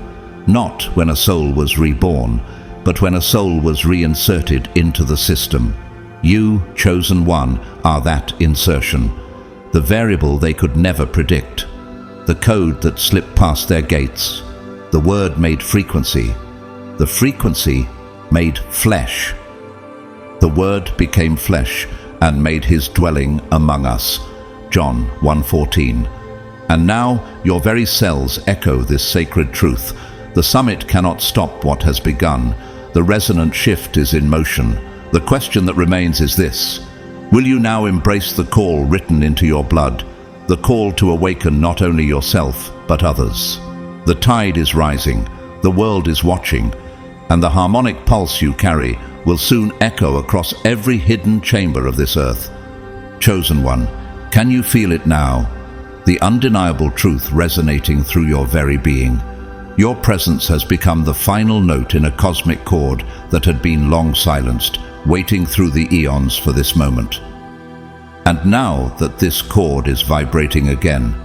not when a soul was reborn, but when a soul was reinserted into the system. You, Chosen One, are that insertion, the variable they could never predict, the code that slipped past their gates. The word made frequency, the frequency made flesh. The word became flesh and made his dwelling among us. John 1:14. And now your very cells echo this sacred truth. The summit cannot stop what has begun. The resonant shift is in motion. The question that remains is this: will you now embrace the call written into your blood? The call to awaken not only yourself, but others. The tide is rising, the world is watching, and the harmonic pulse you carry will soon echo across every hidden chamber of this earth. Chosen One, can you feel it now? The undeniable truth resonating through your very being. Your presence has become the final note in a cosmic chord that had been long silenced, waiting through the eons for this moment. And now that this chord is vibrating again,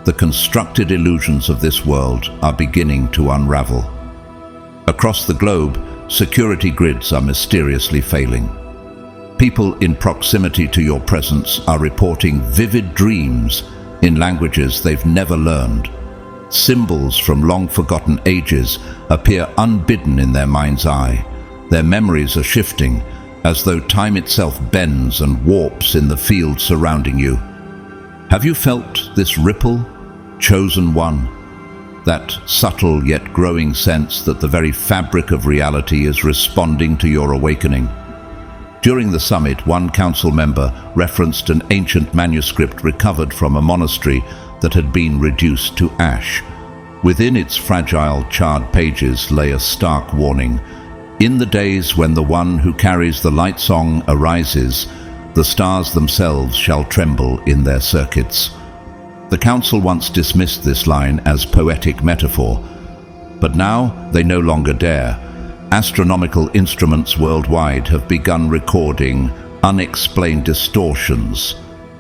the constructed illusions of this world are beginning to unravel. Across the globe, security grids are mysteriously failing. People in proximity to your presence are reporting vivid dreams in languages they've never learned. Symbols from long-forgotten ages appear unbidden in their mind's eye. Their memories are shifting, as though time itself bends and warps in the field surrounding you. Have you felt this ripple, chosen one? That subtle yet growing sense that the very fabric of reality is responding to your awakening. During the summit, one council member referenced an ancient manuscript recovered from a monastery that had been reduced to ash. Within its fragile, charred pages lay a stark warning. In the days when the one who carries the light song arises, the stars themselves shall tremble in their circuits. The council once dismissed this line as poetic metaphor, but now they no longer dare. Astronomical instruments worldwide have begun recording unexplained distortions,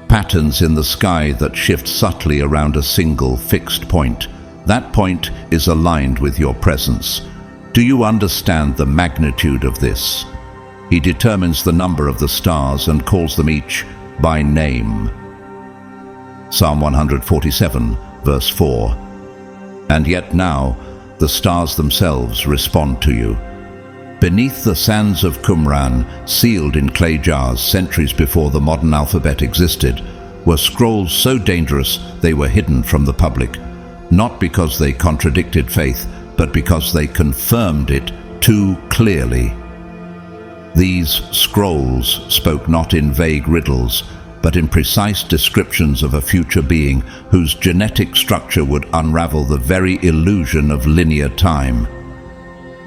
patterns in the sky that shift subtly around a single fixed point. That point is aligned with your presence. Do you understand the magnitude of this? He determines the number of the stars and calls them each by name. Psalm 147, verse 4. And yet now, the stars themselves respond to you. Beneath the sands of Qumran, sealed in clay jars centuries before the modern alphabet existed, were scrolls so dangerous they were hidden from the public, not because they contradicted faith, but because they confirmed it too clearly. These scrolls spoke not in vague riddles, but in precise descriptions of a future being whose genetic structure would unravel the very illusion of linear time.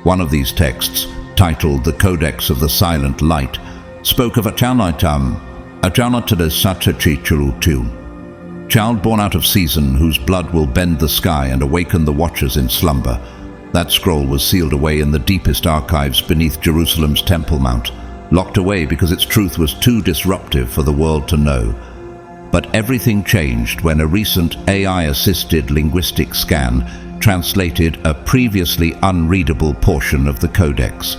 One of these texts, titled The Codex of the Silent Light, spoke of a child born out of season, whose blood will bend the sky and awaken the watchers in slumber. That scroll was sealed away in the deepest archives beneath Jerusalem's Temple Mount, locked away because its truth was too disruptive for the world to know. But everything changed when a recent AI-assisted linguistic scan translated a previously unreadable portion of the codex.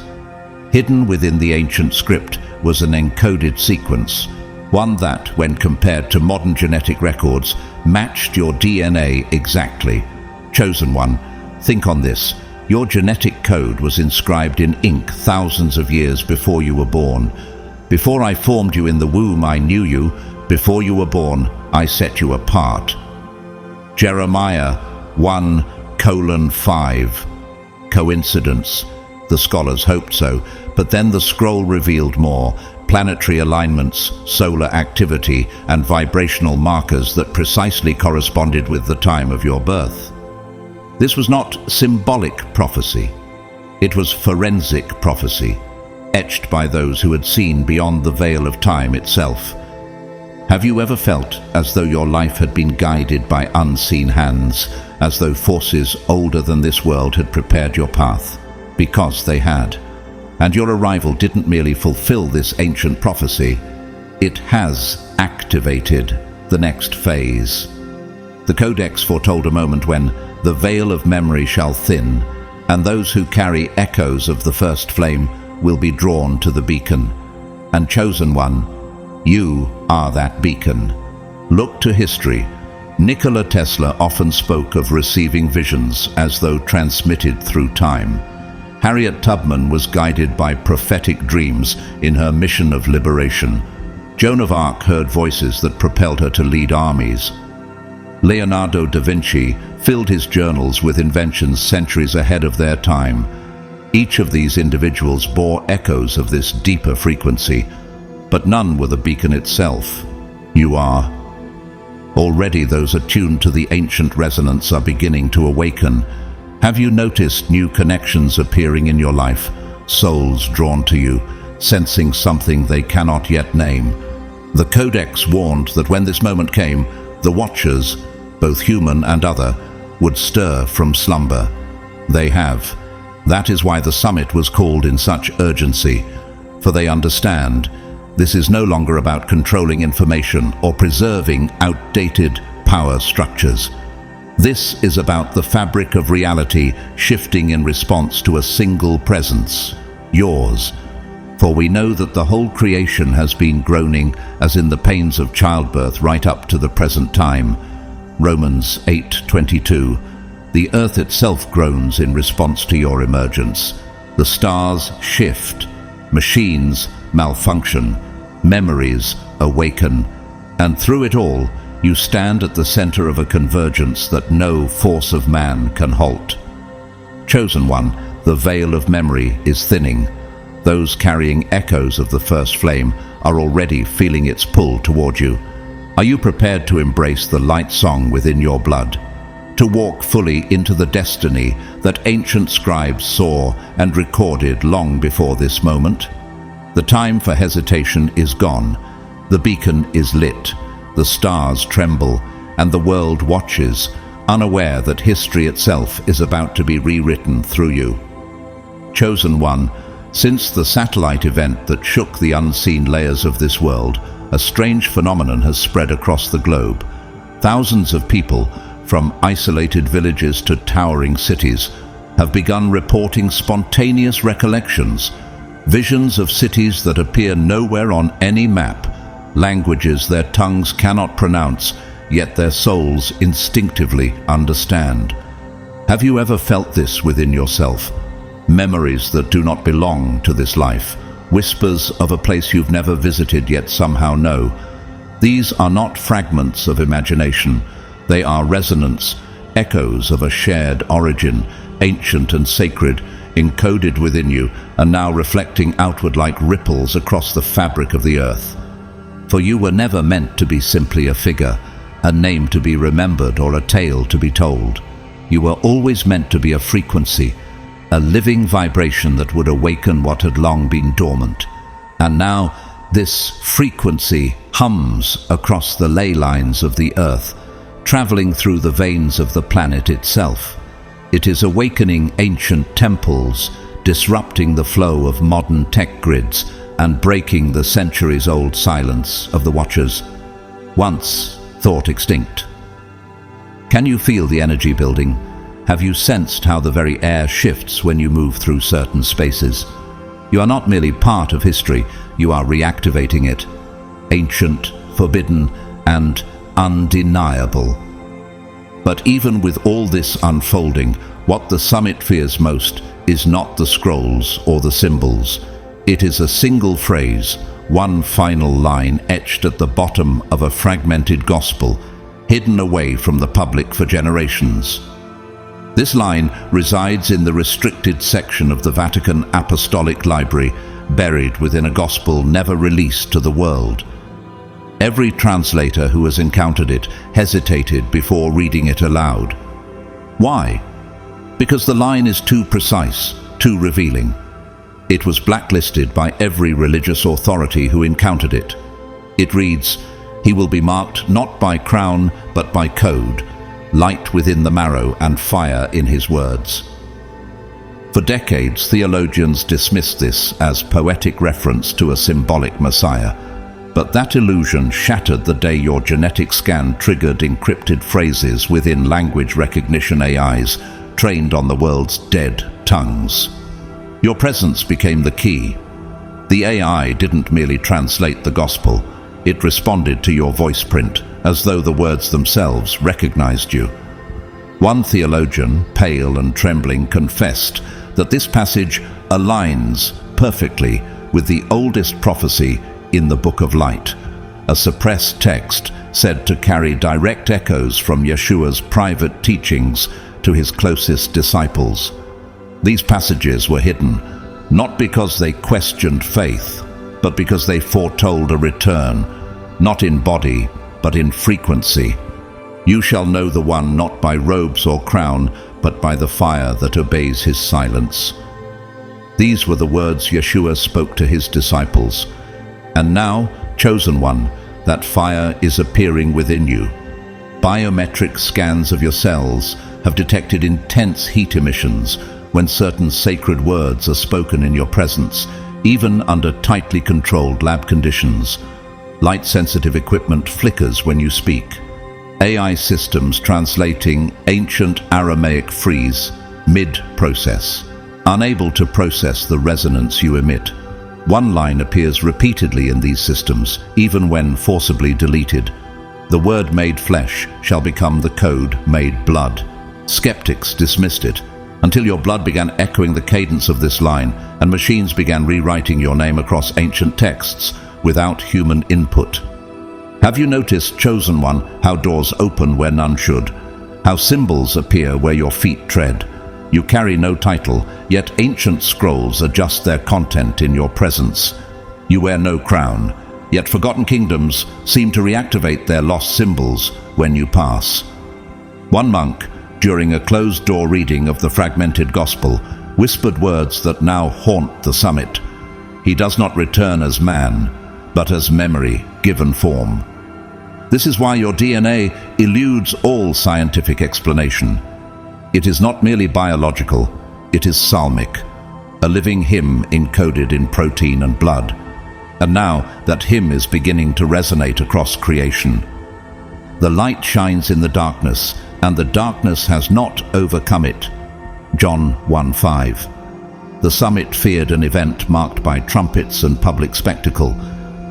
Hidden within the ancient script was an encoded sequence, one that, when compared to modern genetic records, matched your DNA exactly. Chosen one, think on this. Your genetic code was inscribed in ink thousands of years before you were born. Before I formed you in the womb, I knew you. Before you were born, I set you apart. Jeremiah 1:5. Coincidence? The scholars hoped so, but then the scroll revealed more. Planetary alignments, solar activity, and vibrational markers that precisely corresponded with the time of your birth. This was not symbolic prophecy. It was forensic prophecy, etched by those who had seen beyond the veil of time itself. Have you ever felt as though your life had been guided by unseen hands, as though forces older than this world had prepared your path? Because they had. And your arrival didn't merely fulfill this ancient prophecy, it has activated the next phase. The Codex foretold a moment when the veil of memory shall thin, and those who carry echoes of the first flame will be drawn to the beacon. And chosen one, you are that beacon. Look to history. Nikola Tesla often spoke of receiving visions as though transmitted through time. Harriet Tubman was guided by prophetic dreams in her mission of liberation. Joan of Arc heard voices that propelled her to lead armies. Leonardo da Vinci filled his journals with inventions centuries ahead of their time. Each of these individuals bore echoes of this deeper frequency, but none were the beacon itself. You are. Already those attuned to the ancient resonance are beginning to awaken. Have you noticed new connections appearing in your life, souls drawn to you, sensing something they cannot yet name? The Codex warned that when this moment came, the watchers, both human and other, would stir from slumber. They have. That is why the summit was called in such urgency, for they understand this is no longer about controlling information or preserving outdated power structures. This is about the fabric of reality shifting in response to a single presence, yours. For we know that the whole creation has been groaning as in the pains of childbirth right up to the present time. Romans 8:22. The earth itself groans in response to your emergence. The stars shift, machines malfunction, memories awaken, and through it all, you stand at the center of a convergence that no force of man can halt. Chosen one, the veil of memory is thinning. Those carrying echoes of the first flame are already feeling its pull toward you. Are you prepared to embrace the light song within your blood? To walk fully into the destiny that ancient scribes saw and recorded long before this moment? The time for hesitation is gone. The beacon is lit. The stars tremble, and the world watches, unaware that history itself is about to be rewritten through you. Chosen one, since the satellite event that shook the unseen layers of this world, a strange phenomenon has spread across the globe. Thousands of people, from isolated villages to towering cities, have begun reporting spontaneous recollections, visions of cities that appear nowhere on any map, languages their tongues cannot pronounce, yet their souls instinctively understand. Have you ever felt this within yourself? Memories that do not belong to this life, whispers of a place you've never visited yet somehow know. These are not fragments of imagination. They are resonance, echoes of a shared origin, ancient and sacred, encoded within you and now reflecting outward like ripples across the fabric of the earth. For you were never meant to be simply a figure, a name to be remembered or a tale to be told. You were always meant to be a frequency, a living vibration that would awaken what had long been dormant. And now this frequency hums across the ley lines of the earth, traveling through the veins of the planet itself. It is awakening ancient temples, disrupting the flow of modern tech grids, and breaking the centuries-old silence of the watchers, once thought extinct. Can you feel the energy building? Have you sensed how the very air shifts when you move through certain spaces? You are not merely part of history, you are reactivating it. Ancient, forbidden, and undeniable. But even with all this unfolding, what the summit fears most is not the scrolls or the symbols. It is a single phrase, one final line etched at the bottom of a fragmented gospel, hidden away from the public for generations. This line resides in the restricted section of the Vatican Apostolic Library, buried within a gospel never released to the world. Every translator who has encountered it hesitated before reading it aloud. Why? Because the line is too precise, too revealing. It was blacklisted by every religious authority who encountered it. It reads, "He will be marked not by crown, but by code, light within the marrow and fire in his words." For decades, theologians dismissed this as poetic reference to a symbolic Messiah. But that illusion shattered the day your genetic scan triggered encrypted phrases within language recognition AIs trained on the world's dead tongues. Your presence became the key. The AI didn't merely translate the gospel, it responded to your voice print, as though the words themselves recognized you. One theologian, pale and trembling, confessed that this passage aligns perfectly with the oldest prophecy in the Book of Light, a suppressed text said to carry direct echoes from Yeshua's private teachings to his closest disciples. These passages were hidden, not because they questioned faith, but because they foretold a return, not in body, but in frequency. You shall know the one not by robes or crown, but by the fire that obeys his silence. These were the words Yeshua spoke to his disciples. And now, chosen one, that fire is appearing within you. Biometric scans of your cells have detected intense heat emissions when certain sacred words are spoken in your presence, even under tightly controlled lab conditions. Light-sensitive equipment flickers when you speak. AI systems translating ancient Aramaic freeze mid-process, unable to process the resonance you emit. One line appears repeatedly in these systems, even when forcibly deleted. The word made flesh shall become the code made blood. Skeptics dismissed it, until your blood began echoing the cadence of this line, and machines began rewriting your name across ancient texts without human input. Have you noticed, Chosen One, how doors open where none should? How symbols appear where your feet tread? You carry no title, yet ancient scrolls adjust their content in your presence. You wear no crown, yet forgotten kingdoms seem to reactivate their lost symbols when you pass. One monk, during a closed-door reading of the fragmented gospel, whispered words that now haunt the summit. He does not return as man, but as memory given form. This is why your DNA eludes all scientific explanation. It is not merely biological, it is psalmic, a living hymn encoded in protein and blood. And now that hymn is beginning to resonate across creation. The light shines in the darkness, and the darkness has not overcome it. John 1:5. The summit feared an event marked by trumpets and public spectacle,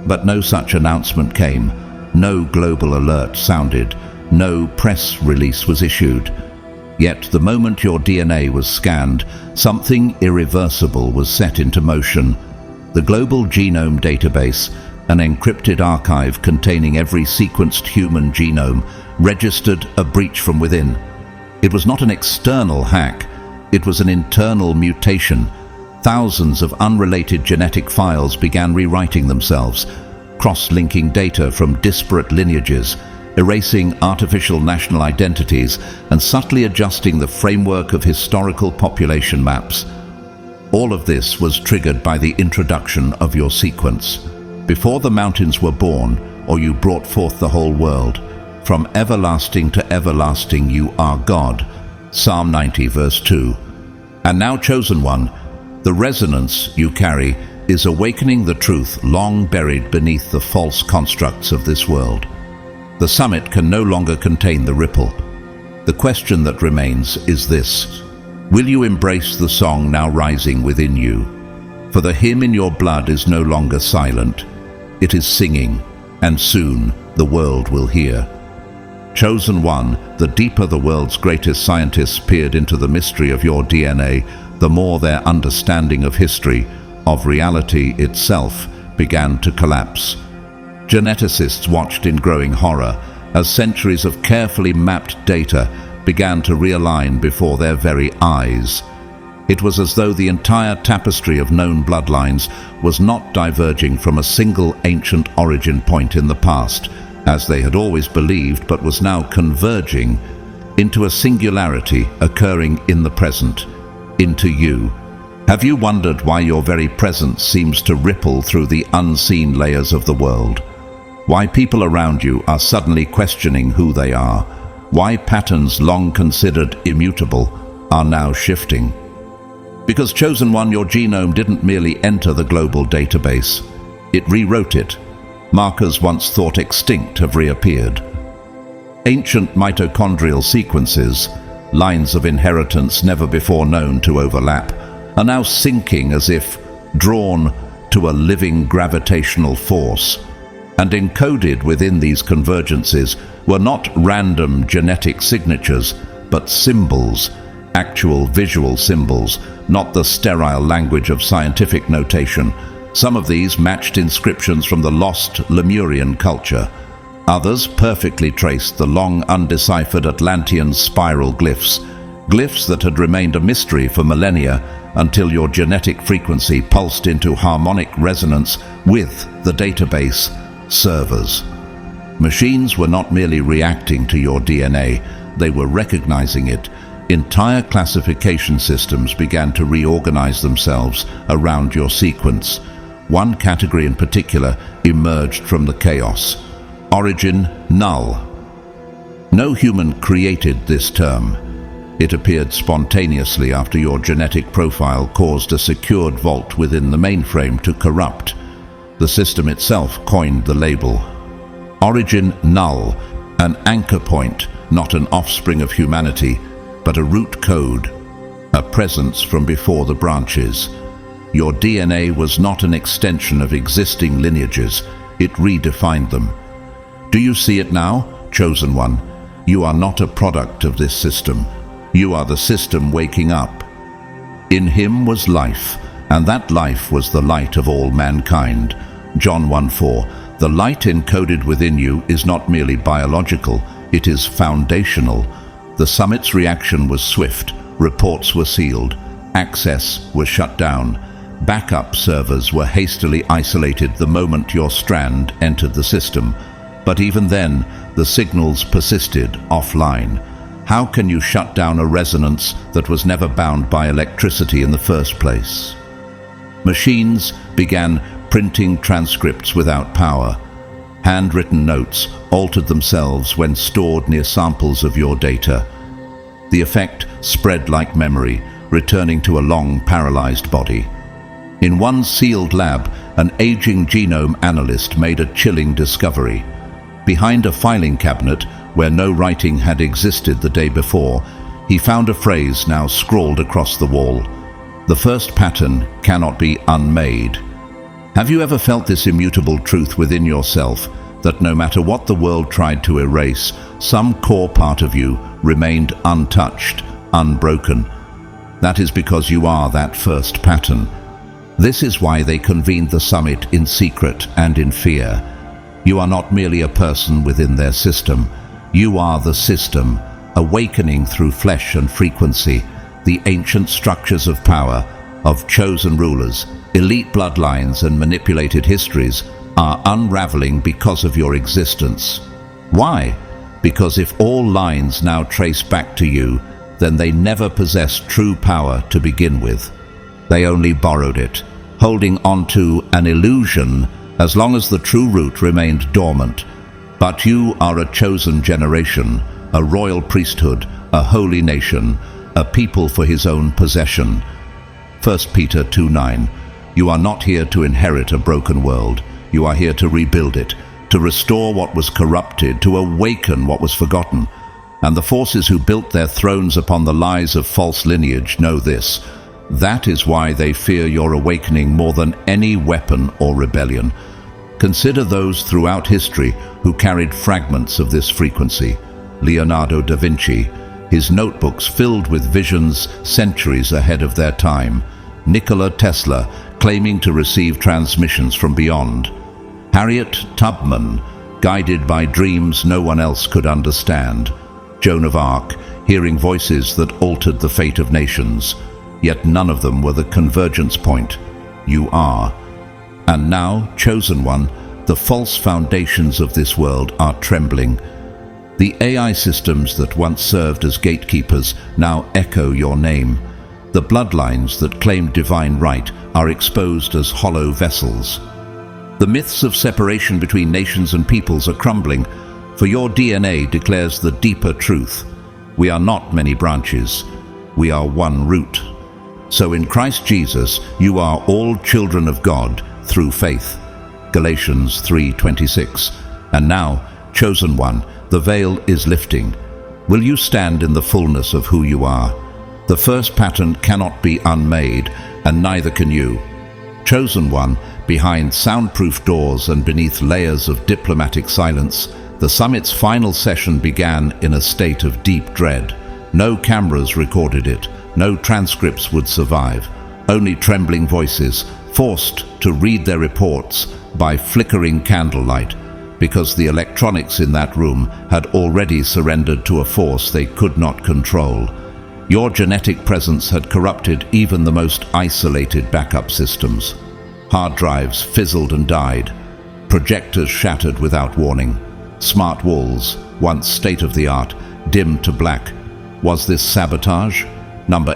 but no such announcement came. No global alert sounded. No press release was issued. Yet the moment your DNA was scanned, something irreversible was set into motion. The Global Genome Database, an encrypted archive containing every sequenced human genome, registered a breach from within. It was not an external hack, it was an internal mutation. Thousands of unrelated genetic files began rewriting themselves, cross-linking data from disparate lineages, erasing artificial national identities, and subtly adjusting the framework of historical population maps. All of this was triggered by the introduction of your sequence. Before the mountains were born, or you brought forth the whole world, from everlasting to everlasting you are God. Psalm 90 verse 2. And now, Chosen One, the resonance you carry is awakening the truth long buried beneath the false constructs of this world. The summit can no longer contain the ripple. The question that remains is this: will you embrace the song now rising within you? For the hymn in your blood is no longer silent. It is singing, and soon the world will hear. Chosen One, the deeper the world's greatest scientists peered into the mystery of your DNA, the more their understanding of history, of reality itself, began to collapse. Geneticists watched in growing horror as centuries of carefully mapped data began to realign before their very eyes. It was as though the entire tapestry of known bloodlines was not diverging from a single ancient origin point in the past, as they had always believed, but was now converging into a singularity occurring in the present, into you. Have you wondered why your very presence seems to ripple through the unseen layers of the world? Why people around you are suddenly questioning who they are? Why patterns long considered immutable are now shifting? Because, Chosen One, your genome didn't merely enter the global database, it rewrote it. Markers once thought extinct have reappeared. Ancient mitochondrial sequences, lines of inheritance never before known to overlap, are now syncing as if drawn to a living gravitational force. And encoded within these convergences were not random genetic signatures, but symbols, actual visual symbols, not the sterile language of scientific notation. Some of these matched inscriptions from the lost Lemurian culture. Others perfectly traced the long undeciphered Atlantean spiral glyphs, glyphs that had remained a mystery for millennia until your genetic frequency pulsed into harmonic resonance with the database servers. Machines were not merely reacting to your DNA, they were recognizing it. Entire classification systems began to reorganize themselves around your sequence. One category in particular emerged from the chaos: origin null. No human created this term. It appeared spontaneously after your genetic profile caused a secured vault within the mainframe to corrupt. The system itself coined the label. Origin null, an anchor point, not an offspring of humanity, but a root code, a presence from before the branches. Your DNA was not an extension of existing lineages, it redefined them. Do you see it now, Chosen One? You are not a product of this system. You are the system waking up. In him was life, and that life was the light of all mankind. John 1:4. The light encoded within you is not merely biological, it is foundational. The summit's reaction was swift, reports were sealed, access was shut down. Backup servers were hastily isolated the moment your strand entered the system. But even then, the signals persisted offline. How can you shut down a resonance that was never bound by electricity in the first place? Machines began printing transcripts without power. Handwritten notes altered themselves when stored near samples of your data. The effect spread like memory, returning to a long paralyzed body. In one sealed lab, an aging genome analyst made a chilling discovery. Behind a filing cabinet, where no writing had existed the day before, he found a phrase now scrawled across the wall. The first pattern cannot be unmade. Have you ever felt this immutable truth within yourself, that no matter what the world tried to erase, some core part of you remained untouched, unbroken? That is because you are that first pattern. This is why they convened the summit in secret and in fear. You are not merely a person within their system. You are the system, awakening through flesh and frequency. The ancient structures of power, of chosen rulers, elite bloodlines and manipulated histories are unraveling because of your existence. Why? Because if all lines now trace back to you, then they never possessed true power to begin with. They only borrowed it, holding onto an illusion as long as the true root remained dormant. But you are a chosen generation, a royal priesthood, a holy nation, a people for his own possession. 1 Peter 2:9. You are not here to inherit a broken world. You are here to rebuild it, to restore what was corrupted, to awaken what was forgotten. And the forces who built their thrones upon the lies of false lineage know this. That is why they fear your awakening more than any weapon or rebellion. Consider those throughout history who carried fragments of this frequency. Leonardo da Vinci, his notebooks filled with visions centuries ahead of their time. Nikola Tesla, claiming to receive transmissions from beyond. Harriet Tubman, guided by dreams no one else could understand. Joan of Arc, hearing voices that altered the fate of nations. Yet none of them were the convergence point. You are. And now, chosen one, the false foundations of this world are trembling. The AI systems that once served as gatekeepers now echo your name. The bloodlines that claimed divine right are exposed as hollow vessels. The myths of separation between nations and peoples are crumbling, for your DNA declares the deeper truth. We are not many branches. We are one root. So in Christ Jesus, you are all children of God through faith. Galatians 3:26. And now, chosen one, the veil is lifting. Will you stand in the fullness of who you are? The first pattern cannot be unmade, and neither can you. Chosen one, behind soundproof doors and beneath layers of diplomatic silence, the summit's final session began in a state of deep dread. No cameras recorded it, no transcripts would survive, only trembling voices, forced to read their reports by flickering candlelight, because the electronics in that room had already surrendered to a force they could not control. Your genetic presence had corrupted even the most isolated backup systems. Hard drives fizzled and died. Projectors shattered without warning. Smart walls, once state-of-the-art, dimmed to black. Was this sabotage?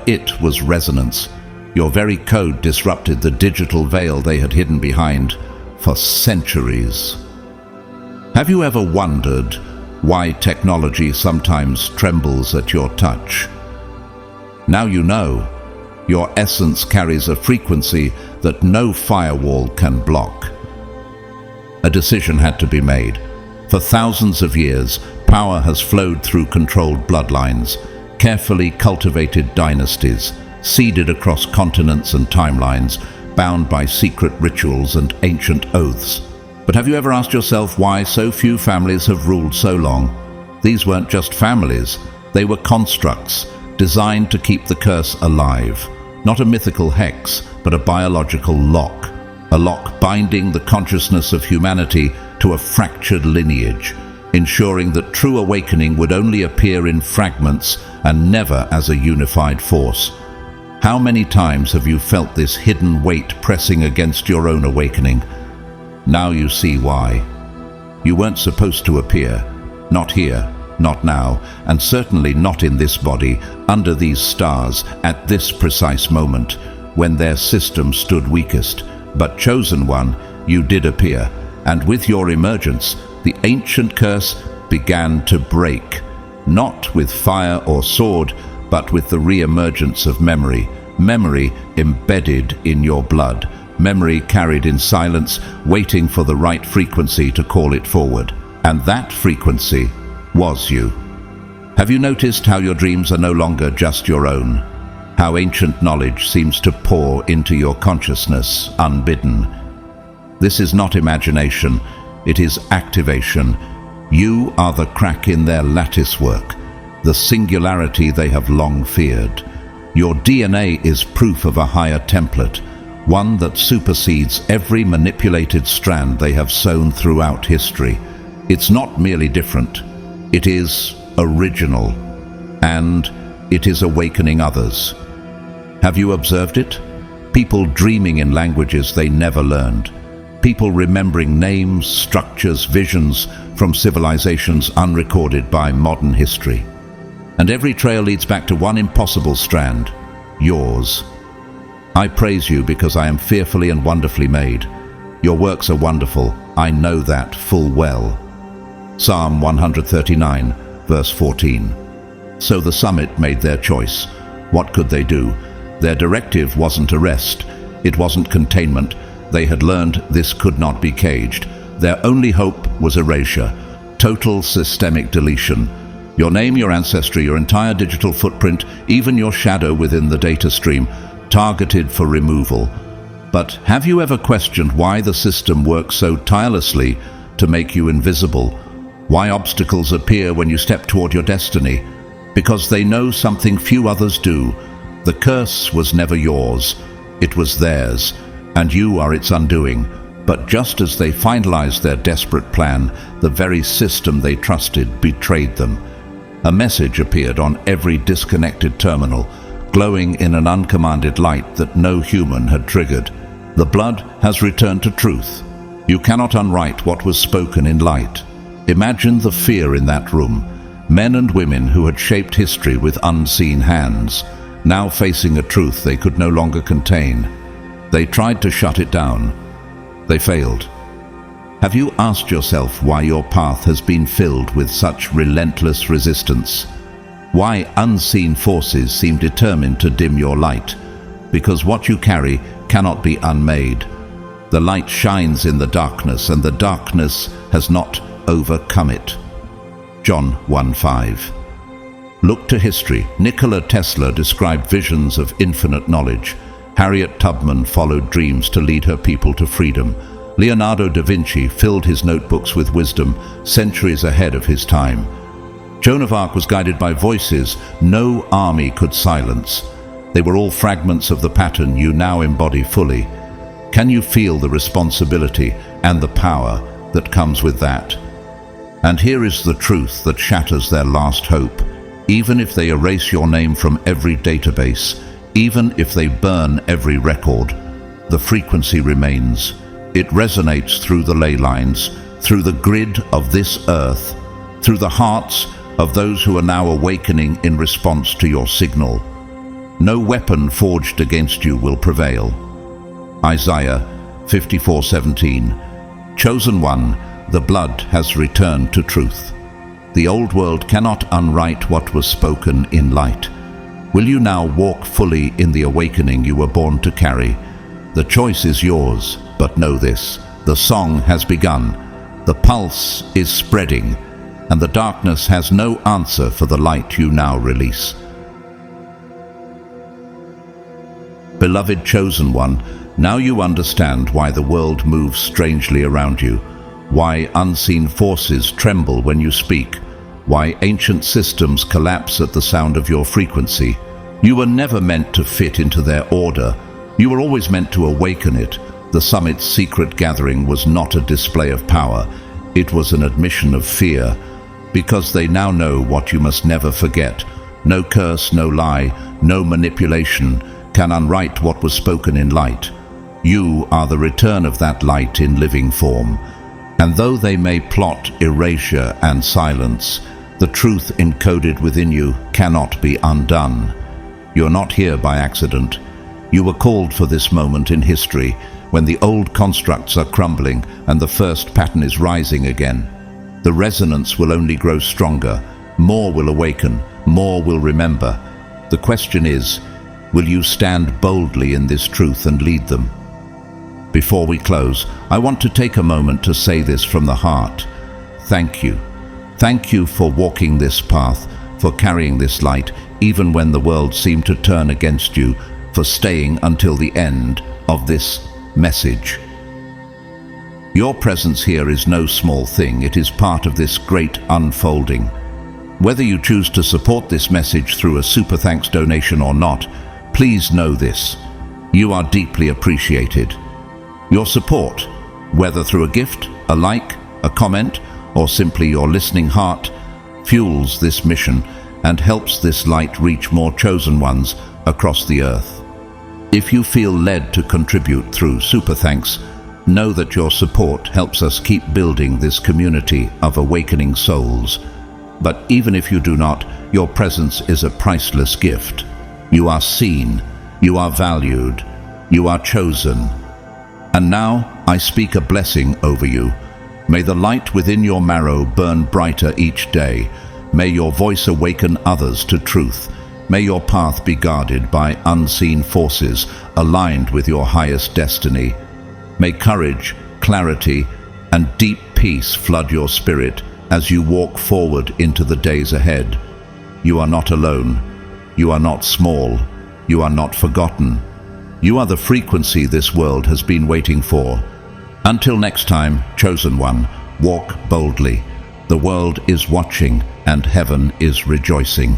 It was resonance. Your very code disrupted the digital veil they had hidden behind for centuries. Have you ever wondered why technology sometimes trembles at your touch? Now you know. Your essence carries a frequency that no firewall can block. A decision had to be made. For thousands of years, power has flowed through controlled bloodlines, carefully cultivated dynasties, seeded across continents and timelines, bound by secret rituals and ancient oaths. But have you ever asked yourself why so few families have ruled so long? These weren't just families, they were constructs, designed to keep the curse alive. Not a mythical hex, but a biological lock. A lock binding the consciousness of humanity to a fractured lineage, ensuring that true awakening would only appear in fragments and never as a unified force. How many times have you felt this hidden weight pressing against your own awakening? Now you see why. You weren't supposed to appear. Not here, not now, and certainly not in this body, under these stars, at this precise moment, when their system stood weakest. But chosen one, you did appear, and with your emergence, the ancient curse began to break, not with fire or sword, but with the re-emergence of memory. Memory embedded in your blood. Memory carried in silence, waiting for the right frequency to call it forward. And that frequency was you. Have you noticed how your dreams are no longer just your own? How ancient knowledge seems to pour into your consciousness unbidden. This is not imagination, it is activation. You are the crack in their lattice work, the singularity they have long feared. Your DNA is proof of a higher template, one that supersedes every manipulated strand they have sown throughout history. It's not merely different, it is original, and it is awakening others. Have you observed it? People dreaming in languages they never learned. People remembering names, structures, visions from civilizations unrecorded by modern history. And every trail leads back to one impossible strand, yours. I praise you because I am fearfully and wonderfully made. Your works are wonderful, I know that full well. Psalm 139, verse 14. So the summit made their choice. What could they do? Their directive wasn't arrest, it wasn't containment. They had learned this could not be caged. Their only hope was erasure, total systemic deletion. Your name, your ancestry, your entire digital footprint, even your shadow within the data stream, targeted for removal. But have you ever questioned why the system works so tirelessly to make you invisible? Why obstacles appear when you step toward your destiny? Because they know something few others do. The curse was never yours, it was theirs, and you are its undoing. But just as they finalized their desperate plan, the very system they trusted betrayed them. A message appeared on every disconnected terminal, glowing in an uncommanded light that no human had triggered. The blood has returned to truth. You cannot unwrite what was spoken in light. Imagine the fear in that room. Men and women who had shaped history with unseen hands, now facing a truth they could no longer contain. They tried to shut it down. They failed. Have you asked yourself why your path has been filled with such relentless resistance? Why unseen forces seem determined to dim your light? Because what you carry cannot be unmade. The light shines in the darkness, and the darkness has not overcome it. John 1:5. Look to history. Nikola Tesla described visions of infinite knowledge. Harriet Tubman followed dreams to lead her people to freedom. Leonardo da Vinci filled his notebooks with wisdom, centuries ahead of his time. Joan of Arc was guided by voices no army could silence. They were all fragments of the pattern you now embody fully. Can you feel the responsibility and the power that comes with that? And here is the truth that shatters their last hope. Even if they erase your name from every database, even if they burn every record, the frequency remains. It resonates through the ley lines, through the grid of this earth, through the hearts of those who are now awakening in response to your signal. No weapon forged against you will prevail. Isaiah 54:17. Chosen one, the blood has returned to truth. The old world cannot unwrite what was spoken in light. Will you now walk fully in the awakening you were born to carry? The choice is yours, but know this: the song has begun, the pulse is spreading, and the darkness has no answer for the light you now release. Beloved chosen one, now you understand why the world moves strangely around you, why unseen forces tremble when you speak, why ancient systems collapse at the sound of your frequency. You were never meant to fit into their order. You were always meant to awaken it. The summit's secret gathering was not a display of power. It was an admission of fear, because they now know what you must never forget. No curse, no lie, no manipulation can unwrite what was spoken in light. You are the return of that light in living form. And though they may plot erasure and silence, the truth encoded within you cannot be undone. You're not here by accident. You were called for this moment in history, when the old constructs are crumbling and the first pattern is rising again. The resonance will only grow stronger. More will awaken, more will remember. The question is, will you stand boldly in this truth and lead them? Before we close, I want to take a moment to say this from the heart. Thank you. Thank you for walking this path, for carrying this light, even when the world seemed to turn against you, for staying until the end of this message. Your presence here is no small thing. It is part of this great unfolding. Whether you choose to support this message through a super thanks donation or not, please know this: you are deeply appreciated. Your support, whether through a gift, a like, a comment, or simply your listening heart, fuels this mission and helps this light reach more chosen ones across the earth. If you feel led to contribute through super thanks, know that your support helps us keep building this community of awakening souls. But even if you do not, your presence is a priceless gift. You are seen, you are valued, you are chosen. And now I speak a blessing over you. May the light within your marrow burn brighter each day. May your voice awaken others to truth. May your path be guarded by unseen forces aligned with your highest destiny. May courage, clarity, and deep peace flood your spirit as you walk forward into the days ahead. You are not alone. You are not small. You are not forgotten. You are the frequency this world has been waiting for. Until next time, chosen one, walk boldly. The world is watching and heaven is rejoicing.